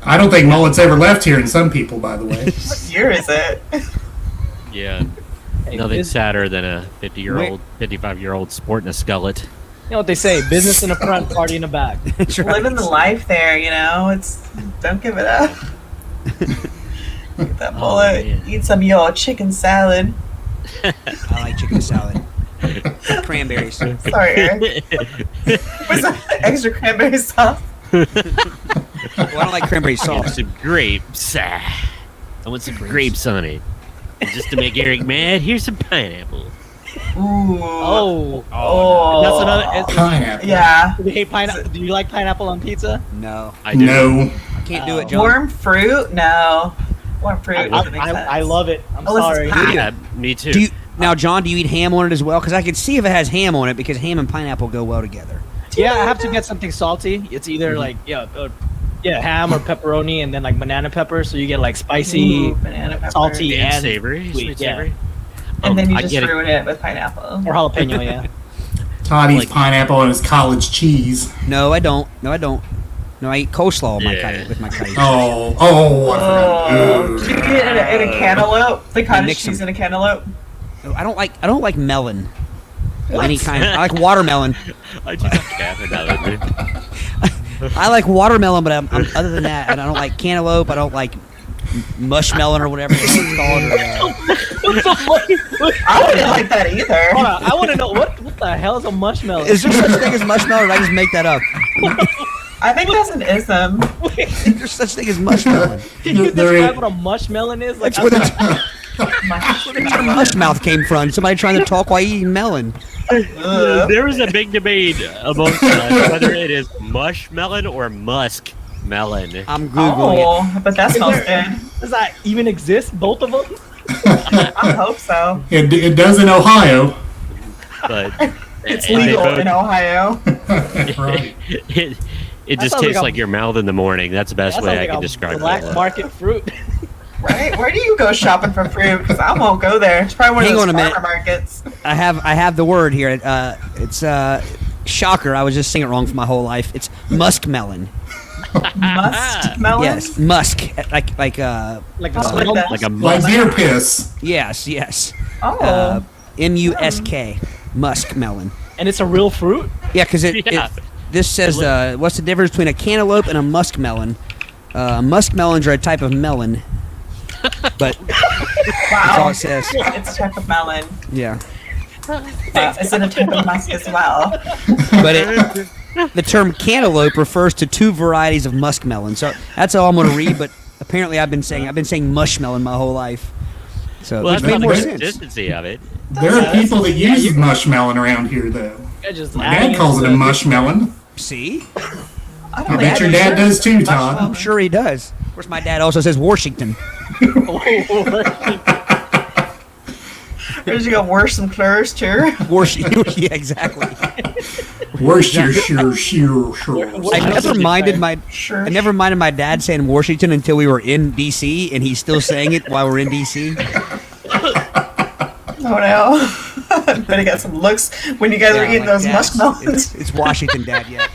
I don't think mullets ever left here in some people, by the way. What year is it? Yeah. Hey, Nothing sadder than a 50-year-old, 55-year-old sporting a skillet. You know what they say: business in the front, party in the back. That's right. Living the life there, it's don't give it up. Get that bullet. man. Eat some of your chicken salad. I like chicken salad. Cranberries. Sorry, Aric. Was that extra cranberry sauce? Well, I don't like cranberry I want sauce. some grapes. I want some grapes on it. And just to make Eric mad, here's some pineapple. Ooh. Oh, that's another. Pineapple. Yeah. Do you hate pineapple? Do you like pineapple on pizza? No, I do. No. I can't do it, John. Warm fruit? No. Warm fruit doesn't make sense. I love it. I'm Oh, this is sorry. pie. Yeah, me too. Do you now, John? Do you eat ham on it as well? Because I can see if it has ham on it, because ham and pineapple go well together. Yeah, I have to get something salty. It's either like ham or pepperoni, and then like banana pepper, so you get like spicy, Ooh, banana pepper. salty, and and savory, sweet, sweet yeah. savory. And then you I just get it. ruin it with pineapple. or jalapeno. Yeah. Todd eats Like- pineapple on his college cheese. No, I don't. No, I eat coleslaw with my Yeah. cottage. With my cottage. Oh, I Oh, forgot. do you eat it in a cantaloupe? The cottage mix 'em. cheese in a cantaloupe? I don't like melon. Any kind. I like watermelon. I just have about it. I like watermelon, but I'm other than that, and I don't like cantaloupe. I don't like mushmelon or whatever it's called. I wouldn't like that either. Hold on, I want to know what the hell is a mushmallow? Is there such thing as mushmelon, or did I just make that up? I think that's an ism. Is there such thing as mushmelon? Can you There describe is- what a mushmelon is? Like, That's where the mushmouth came from. Somebody trying to talk while eating melon. Ugh. There was a big debate amongst us whether it is mushmelon or musk melon. I'm googling it. Oh, but that smells good. does that even exist? Both of them? I hope so. It does in Ohio. But It's and they legal both- in Ohio. Right. it That just sounds tastes like like a- your mouth in the morning. That's the best That way sounds I like can a describe black it. market fruit. Right? Where do you go shopping for fruit? Because I won't go there. It's probably one Hang of on a those minute. farmer markets. I have the word here. It's shocker. I was just saying it wrong for my whole life. It's muskmelon. Musk melon? Yes, musk. Like Like the Oh, smell. like that. Like a Like musk. deer piss. yes. Oh. MUSK. Muskmelon. And it's a real fruit? Yeah, because Yeah. this says what's the difference between a cantaloupe and a muskmelon? Muskmelons are a type of melon, but that's all Wow. it says. It's a type of melon. Yeah, It's in a type of musk as well. but the term cantaloupe refers to two varieties of muskmelon. So that's all I'm going to read. But apparently, I've been saying mushmelon my whole life. So Well, which that's made not the more sense. consistency of it. There are people that use mushmelon around here, though. You're just My adding dad calls it a into- mushmelon. See, I I don't bet your know. dad does too, I'm Todd. sure he does. Of course, my dad also says Washington. Where did you go? Worse some clers, too? Washington. Yeah, exactly. Worcestershire. I never minded my Sure. I never minded my dad saying Washington until we were in DC, and he's still saying it while we're in DC. Oh no. Bet I got some looks when you guys were eating like, those Dad, muskmelons. It's Washington, Dad. Yeah.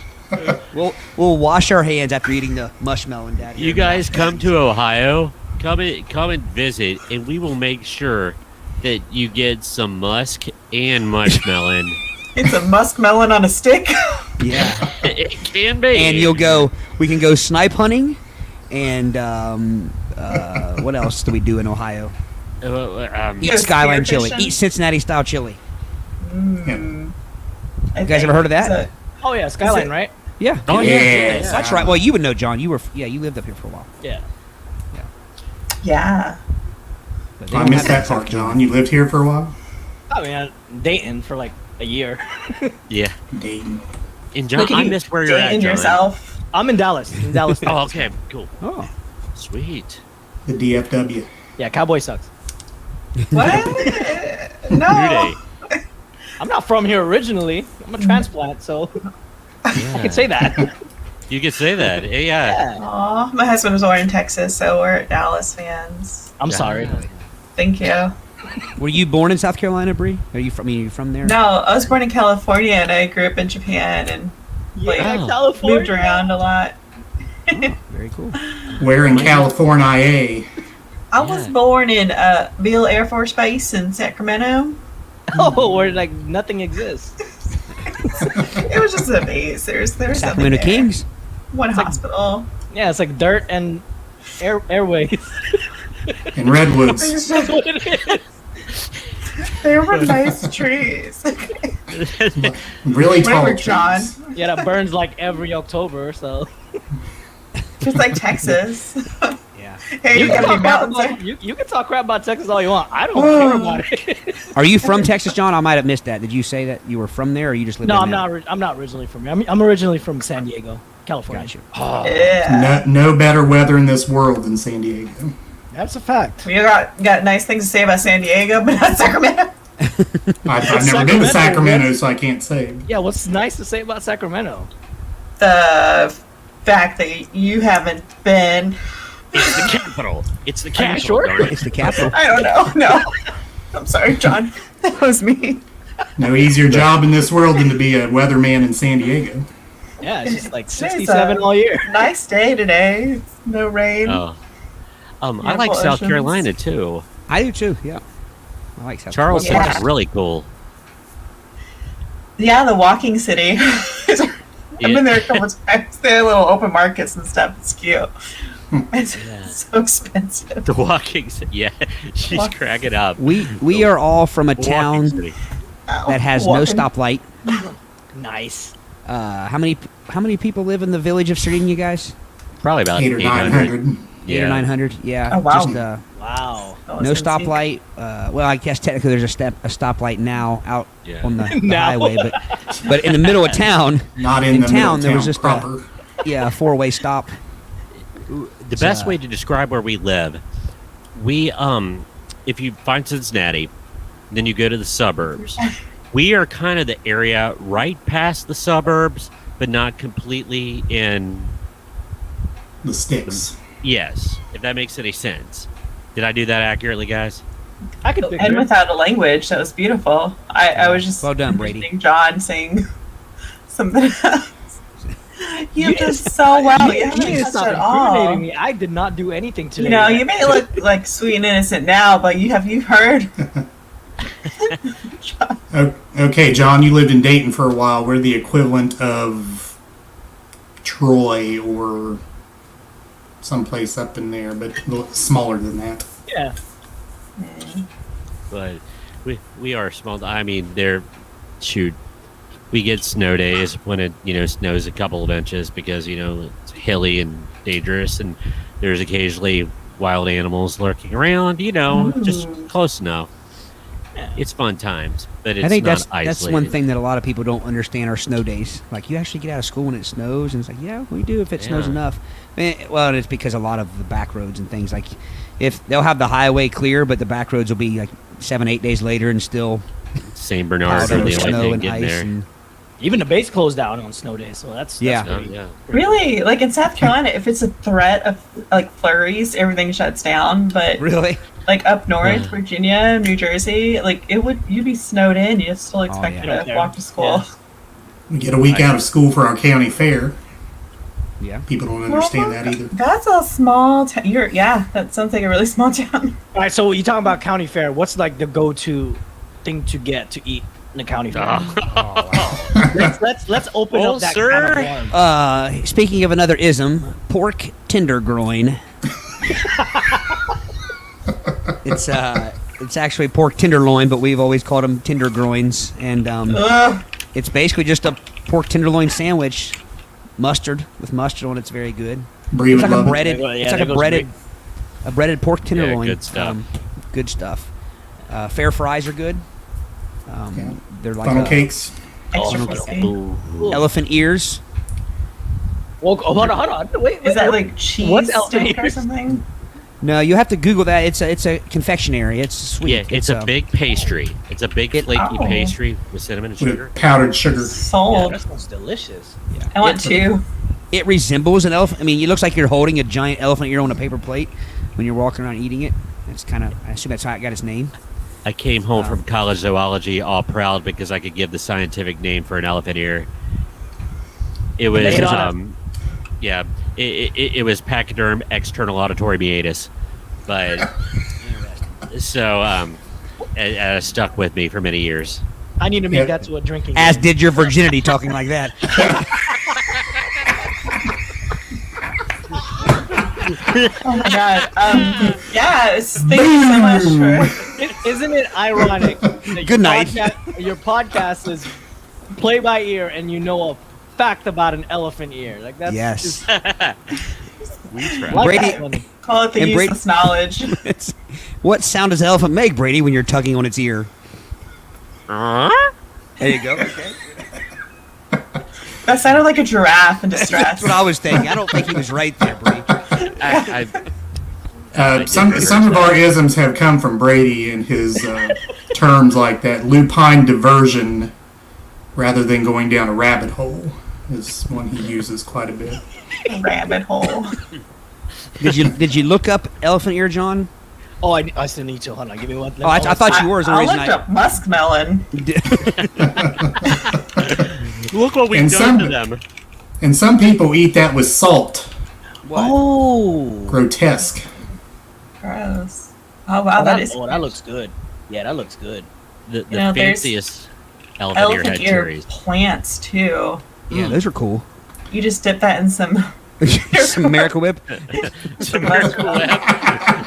We'll wash our hands after eating the mushmelon, Dad. You guys come to Ohio, come and visit, and we will make sure that you get some musk and mushmelon. It's a muskmelon on a stick. Yeah. It can be. And we can go snipe hunting, and what else do we do in Ohio? Eat Go skyline spear chili. fishing? Eat Cincinnati style chili. You guys ever heard of that? Oh, yeah, Skyline, right? Yeah. Oh, yeah. That's right. Well, you would know, John. You lived up here for a while. Yeah. Yeah. But they I don't missed have that part, John. You lived here for a while? I mean, Dayton for like a year. Yeah. Dayton. And John, Look at I you missed where you're at, dating John. yourself. I'm in Dallas. Oh, okay, cool. Oh. Sweet. The DFW. Yeah, Cowboy sucks. What? New No. Day. I'm not from here originally. I'm a transplant, so I can say that. You could say that. Yeah. Yeah. Aw, my husband was born in Texas, so we're Dallas fans. I'm sorry. Thank you. Were you born in South Carolina, Bree? Are you from there? No, I was born in California and I grew up in Japan and like, Yeah, Oh. California. moved around a lot. Very cool. Where in California? I was born in Beale Air Force Base in Sacramento. Oh, where like nothing exists. It was just a base. There's Sacramento nothing there. Kings. One like- hospital. Yeah, it's like dirt and airways. And redwoods. That's what it is. There were nice trees. Really tall Whatever, trees. John. Yeah, that burns like every October. So Just like Texas. Yeah. Hey, you can gotta be talk crap mountains. about, you can talk crap about Texas all you want. I don't care about it. Are you from Texas, John? I might have missed that. Did you say that you were from there, or you just live No, in I'm that? not. I'm not originally from here. I'm originally from San Diego, California. Gotcha. Yeah. No better weather in this world than San Diego. That's a fact. You got nice things to say about San Diego, but not Sacramento. I've never been to Sacramento, so I can't say. Yeah, what's nice to say about Sacramento? The fact that you haven't been. It's the capital. It's the Are you capital. sure? darn it. It's the capital. I don't know. No. I'm sorry, John. That was me. No easier job in this world than to be a weatherman in San Diego. Yeah, it's just like Today's 67 a all year. Nice day today. It's no rain. Oh. I like Beautiful South oceans. Carolina too. I do too. Yeah. I like South Charleston Yeah. is really cool. Yeah, the walking city. I've Yeah. been there a couple times. They have little open markets and stuff. It's cute. It's Yeah. so expensive. The walking city. Yeah, she's Walk- cracking up. We are all from a The walking town city. that has no Walking. stoplight. Nice. How many people live in the village of Sardinia, guys? Probably about 800 or 800. 900. 8 or 900. Yeah. Oh, wow. Just Wow. Oh, no it's insane. stoplight. Well, I guess technically there's a stoplight now out Yeah. on the Now. highway, but in the middle of town, Not in the town, middle there of was town just proper. a four-way stop. The best way to describe where we live, we if you find Cincinnati, then you go to the suburbs. We are kind of the area right past the suburbs, but not completely in. The sticks. Yes, if that makes any sense. Did I do that accurately, guys? I could picture And it. without a language, that was beautiful. I was just Well done, Brady. imagining John saying something else. You You did just- so well. You You haven't need to touched stop at all. incriminating me. I did not do anything today. You know, yet. you may look like sweet and innocent now, but you've heard. Okay, John, you lived in Dayton for a while. We're the equivalent of Troy or someplace up in there, but a little smaller than that. Yeah. But we are small. I mean, shoot. We get snow days when it snows a couple of inches because it's hilly and dangerous, and there's occasionally wild animals lurking around. Just close enough. It's fun times, but it's I think not that's isolated. one thing that a lot of people don't understand are snow days. Like, you actually get out of school when it snows, and it's like, yeah, we do if it snows Yeah. enough. Well, it's because a lot of the back roads and things, like, if they'll have the highway clear, but the back roads will be like 7-8 days later and still St. Bernard powder are with the only snow thing and getting ice. there. And, Even the base closed down on snow days, so that's Yeah. Oh, pretty- yeah. Really, like in South Carolina, if it's a threat of like flurries, everything shuts down. But really? like up north, Yeah. Virginia, New Jersey, like you'd be snowed in. You'd still expect yeah. you to walk to school. Yeah. We get a week out of school for our county fair. Yeah. People don't understand that either. That's a small town. That sounds like a really small town. All right, so you talking about county fair? What's like the go-to thing to get to eat in the county fair? Let's open Oh, up that sir. can of worms. Speaking of another ism, pork tenderloin. It's actually pork tenderloin, but we've always called them tendergroins, and Ugh. it's basically just a pork tenderloin sandwich, mustard on. It's very good. Bri It's would like a love it. breaded. Yeah, It's there like a goes breaded pork tenderloin. good stuff. Good stuff. Fair fries are good. Yeah. They're like Funnel cakes. Extra Oh, crispy. Ooh. elephant ears. Well, hold on. Wait, Is that wait. like cheese What's elephant steak or ears? something? No, you have to Google that. It's a confectionery. It's sweet. Yeah, it's a big pastry. It's a big flaky Oh. pastry with cinnamon and sugar. With powdered sugar. Yeah, Sold. that sounds delicious. I want It's- two. It resembles an elephant. I mean, it looks like you're holding a giant elephant ear on a paper plate when you're walking around eating it. It's kind of. I assume that's how it got its name. I came home from college zoology all proud because I could give the scientific name for an elephant ear. It was, Make it it was pachyderm external auditory meatus. But so it stuck with me for many years. I need to make that to a drinking As game. did your virginity, talking like that. Oh my god. Yes. Thank you so much for. Isn't it ironic that Good night. Your podcast is play by ear and you know a fact about an elephant ear. Like that's Yes. just, We try. like Brady- that one. Call it the And useless knowledge. What sound does an elephant make, Brady, when you're tugging on its ear? There you go. Okay. That sounded like a giraffe in distress. That's what I was thinking. I don't think he was right there, Brady. Some of our isms have come from Brady and his terms like that. Lupine diversion, rather than going down a rabbit hole, is one he uses quite a bit. Rabbit hole. Did you look up elephant ear, John? Oh, I still need to. Hold on, give me one. Oh, I thought you were. I looked up muskmelon. Look what we've And done to them. And some people eat that with salt. Oh, Grotesque. Gross. Oh wow, that is. Oh, that looks good. Yeah, that looks good. The know, there's fanciest elephant ear elephant had ear cherries. plants too. Yeah, those are cool. You just dip that in some. Some Miracle Whip. Some Miracle Whip.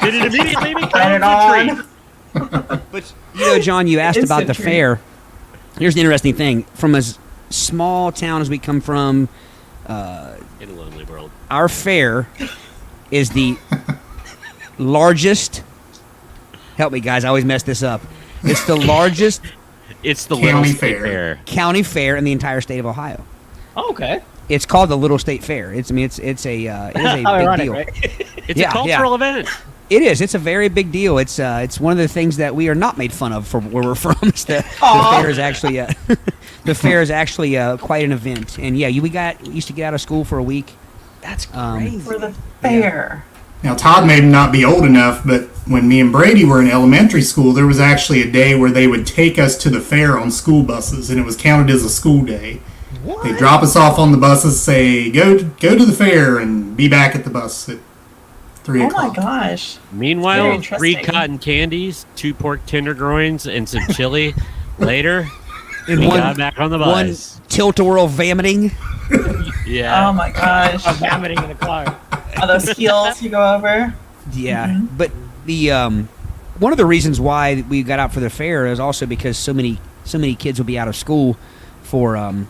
Did it immediately become Turn it a on. tree? But John, you asked about the Instant treat. fair. Here's the interesting thing: from as small town as we come from, In a lonely world. our fair is the largest. Help me, guys! I always mess this up. It's the largest It's the County Little State Fair. Fair. county fair in the entire state of Ohio. Oh, okay. It's called the Little State Fair. It is a big Ironic, deal. right? It's Yeah, a cultural event. It is. It's a very big deal. It's one of the things that we are not made fun of for where we're from. It's the fair is actually the fair is actually quite an event. And yeah, we used to get out of school for a week. That's Um, crazy. For the fair. Now, Todd may not be old enough, but when me and Brady were in elementary school, there was actually a day where they would take us to the fair on school buses, and it was counted as a school day. What? They drop us off on the buses, say, go to the fair, and be back at the bus at 3 Oh o'clock. my gosh. Very Meanwhile, interesting. 3 cotton candies, 2 pork tenderloins, and some chili. Later, And we one- got back on the One bus. tilt-a-whirl vomiting. Yeah. Oh my gosh. I'm vomiting in the car. All those heels you go over. Yeah, but the one of the reasons why we got out for the fair is also because so many kids will be out of school for Animal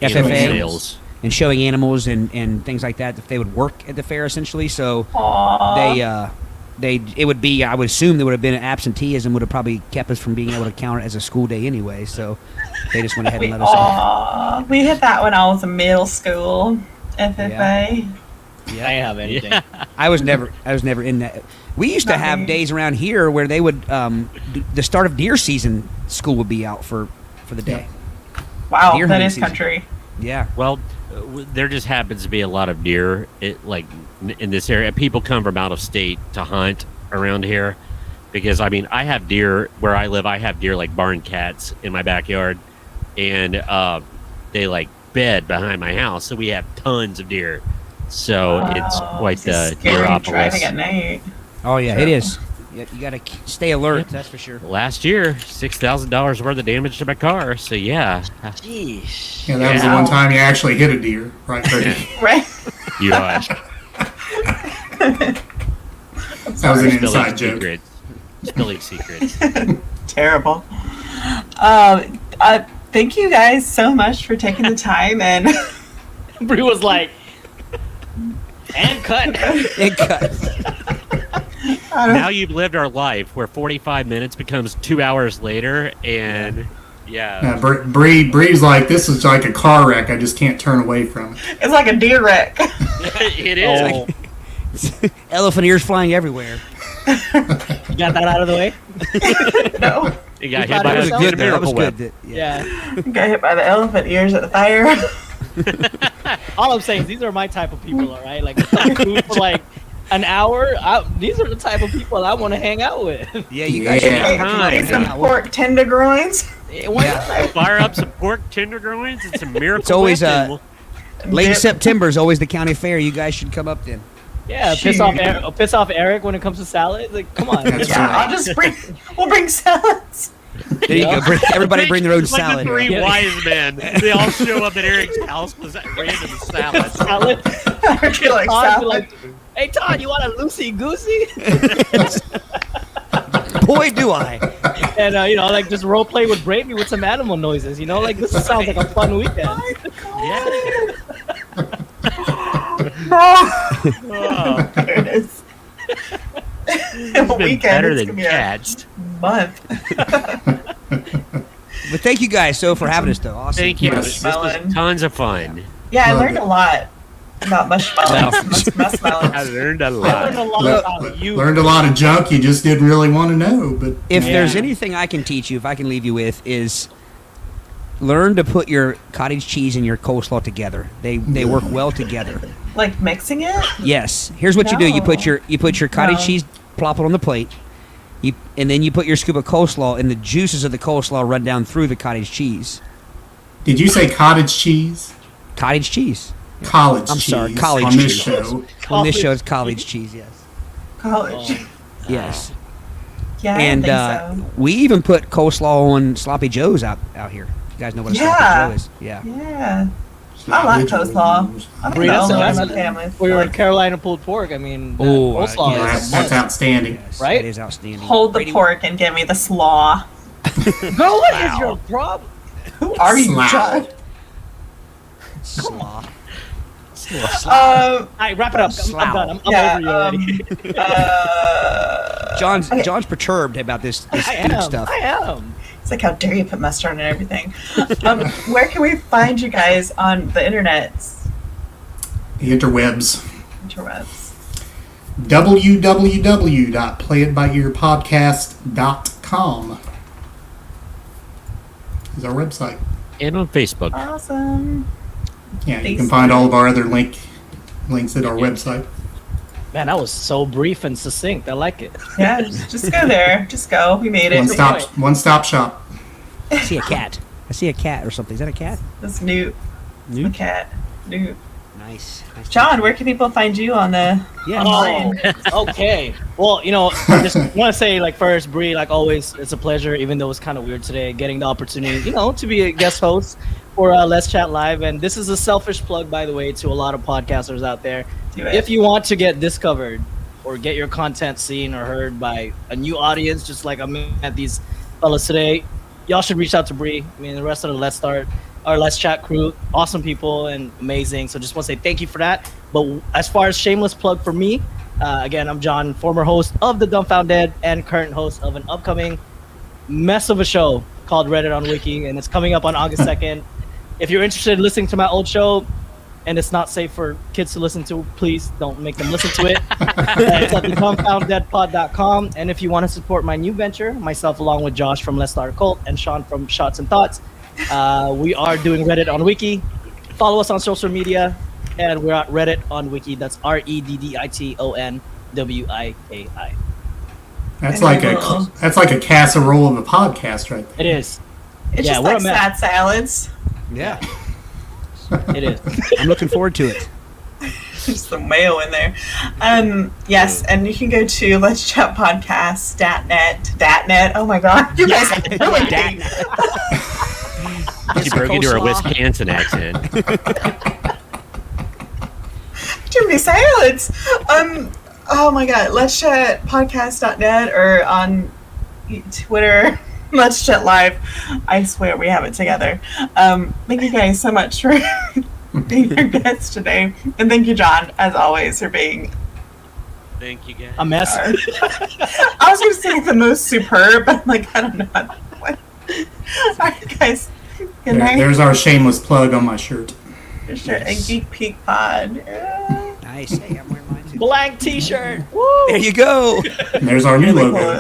FFA sales. and showing animals and things like that. If they would work at the fair essentially, so Aww. it would be, I would assume there would have been an absenteeism would have probably kept us from being able to count it as a school day anyway. So they just went ahead and let us off. We hit that when I was in middle school. FFA. Yeah, I ain't have anything. Yeah. I was never in that. We used to Not have me. days around here where they would the start of deer season. School would be out for the day. Wow, Deer that hunting is season. country. Yeah. Well, there just happens to be a lot of deer in this area. People come from out of state to hunt around here because, I mean, I have deer where I live. I have deer like barn cats in my backyard, and they like bed behind my house. So we have tons of deer. So it's Wow, quite this is the scary deeropolis. driving at night. Oh yeah, Sure. it is. You got to stay alert. That's for sure. Last year, $6,000 worth of damage to my car. So yeah, Jeez. Yeah, that was the one time you actually hit a deer, right, Brady? Right? you asked. That was an inside joke. secrets. Spilling secrets. Terrible. Thank you guys so much for taking the time and Bri was like, and cut. And cut. Now you've lived our life where 45 minutes becomes 2 hours later, and yeah. Bree's like, this is like a car wreck. I just can't turn away from it. it's like a deer wreck. It is. Oh, Elephant ears flying everywhere. you got that out of the way? No. You got You hit thought by it a was That was good. Though. That miracle was whip. good. Yeah. Got hit by the elephant ears at the fire. All I'm saying is these are my type of people, all right? Like, food for like an hour. These are the type of people I want to hang out with. Yeah, you guys. Yeah. should come out Eat and some hang out. pork tenderloins. Yeah. Fire up some pork tenderloins and some miracle It's always whip and late Dip. September is always the county fair. You guys should come up then. Yeah, piss off Aric when it comes to salad. Like, come on. That's Yeah, right. we'll bring salads. There you go. Everybody bring their own It's like salad. the three Yeah. wise men. They all show up at Eric's house with random salad. Salad. Aren't you like Todd be salad? like, hey Todd, you want a loosey goosey? Boy, do I. And like just role play with Brady with some animal noises. Like this sounds like a fun weekend. Yeah. Oh, there it is. It's been Weekend, better it's than gonna be a cats. month. But thank you guys for having us, though. Awesome. Thank you. Yes. This was tons of fun. Yeah, I Love learned it. a lot about mushmelons. I Mushmelons. learned a I lot. learned a lot Look, about you. Learned a lot of junk you just didn't really want to know. But If Yeah. there's anything I can teach you, if I can leave you with, is learn to put your cottage cheese and your coleslaw together. They work well together. Like mixing it? Yes. Here's what you do. You put your cottage No. cheese, plop it on the plate. And then you put your scoop of coleslaw, and the juices of the coleslaw run down through the cottage cheese. did you say cottage cheese? Cottage cheese. College I'm cheese. sorry, college on this cheese. show. On this show, it's college cheese. Yes. College. Yes. Yeah, And I think we even put coleslaw on sloppy joes out here. You guys know what a Yeah. sloppy joe is? Yeah. so. Yeah. I like coleslaw. I don't Bri, know. that's My family. For your Carolina pulled pork, I mean, coleslaw yeah, Oh, is a That's must. outstanding. Yes, Right? That is outstanding. Hold the Brady, pork and give me the slaw. Girl, what is your problem? Who are you, Slaw. John? slaw. All right, wrap it up. I'm done. I'm Yeah, over you already. John's Okay. John's perturbed about this I food am. stuff. I am. It's like, how dare you put mustard on everything? Where can we find you guys on the internet? The interwebs. Interwebs. www.playitbyearpodcast.com is our website. And on Facebook. Awesome. Yeah, you can find all of our other links at our website. Man, that was so brief and succinct. I like it. Yeah, just go there. Just go. We made it. One stop shop. I see a cat. I see a cat or something. Is that a cat? That's Newt. The Newt? cat. Newt. Nice. John, where can people find you on the Yeah. online? Okay. Well, I just want to say, like, first, Bri, like always, it's a pleasure, even though it's kind of weird today, getting the opportunity, to be a guest host for Let's Chat Live. And this is a selfish plug, by the way, to a lot of podcasters out there. Do it. If you want to get discovered or get your content seen or heard by a new audience, just like I'm at these fellas today, y'all should reach out to Bri. I mean, the rest of the Let's Chat crew, awesome people and amazing. So just want to say thank you for that. But as far as shameless plug for me, again, I'm John, former host of The Dumbfounded and current host of an upcoming mess of a show called Reddit on Wiki, and it's coming up on August 2nd. If you're interested in listening to my old show, and it's not safe for kids to listen to, please don't make them listen to it. It's at thedumbfoundedpod.com. And if you want to support my new venture, myself along with Josh from Let's Start a Cult and Sean from Shots and Thoughts, we are doing Reddit on Wiki. Follow us on social media, and we're at Reddit on Wiki. That's REDDITONWIKI. That's like a casserole of a podcast, right there. It is. It's Yeah, just we're like a mess. sad salads. Yeah. It is. I'm looking forward to it. Just some mayo in there. Yes, and you can go to Let's Chat Podcast, .net. Oh my god, you guys are killing me. She broke into her Wisconsin accent. Too many salads. Oh my god, Let's Chat Podcast.net or on Twitter. Let's Chat Live. I swear we have it together. Thank you guys so much for being our guests today. And thank you, John, as always, for being Thank you, guys. A mess. I was going to say the most superb, but I don't know. All right, guys. Good night. There's our shameless plug on my shirt. Sure. A Geek Peak Pod. Nice. Hey, I'm wearing mine too. Blank t-shirt. There you go. And there's our new Really logo. cool.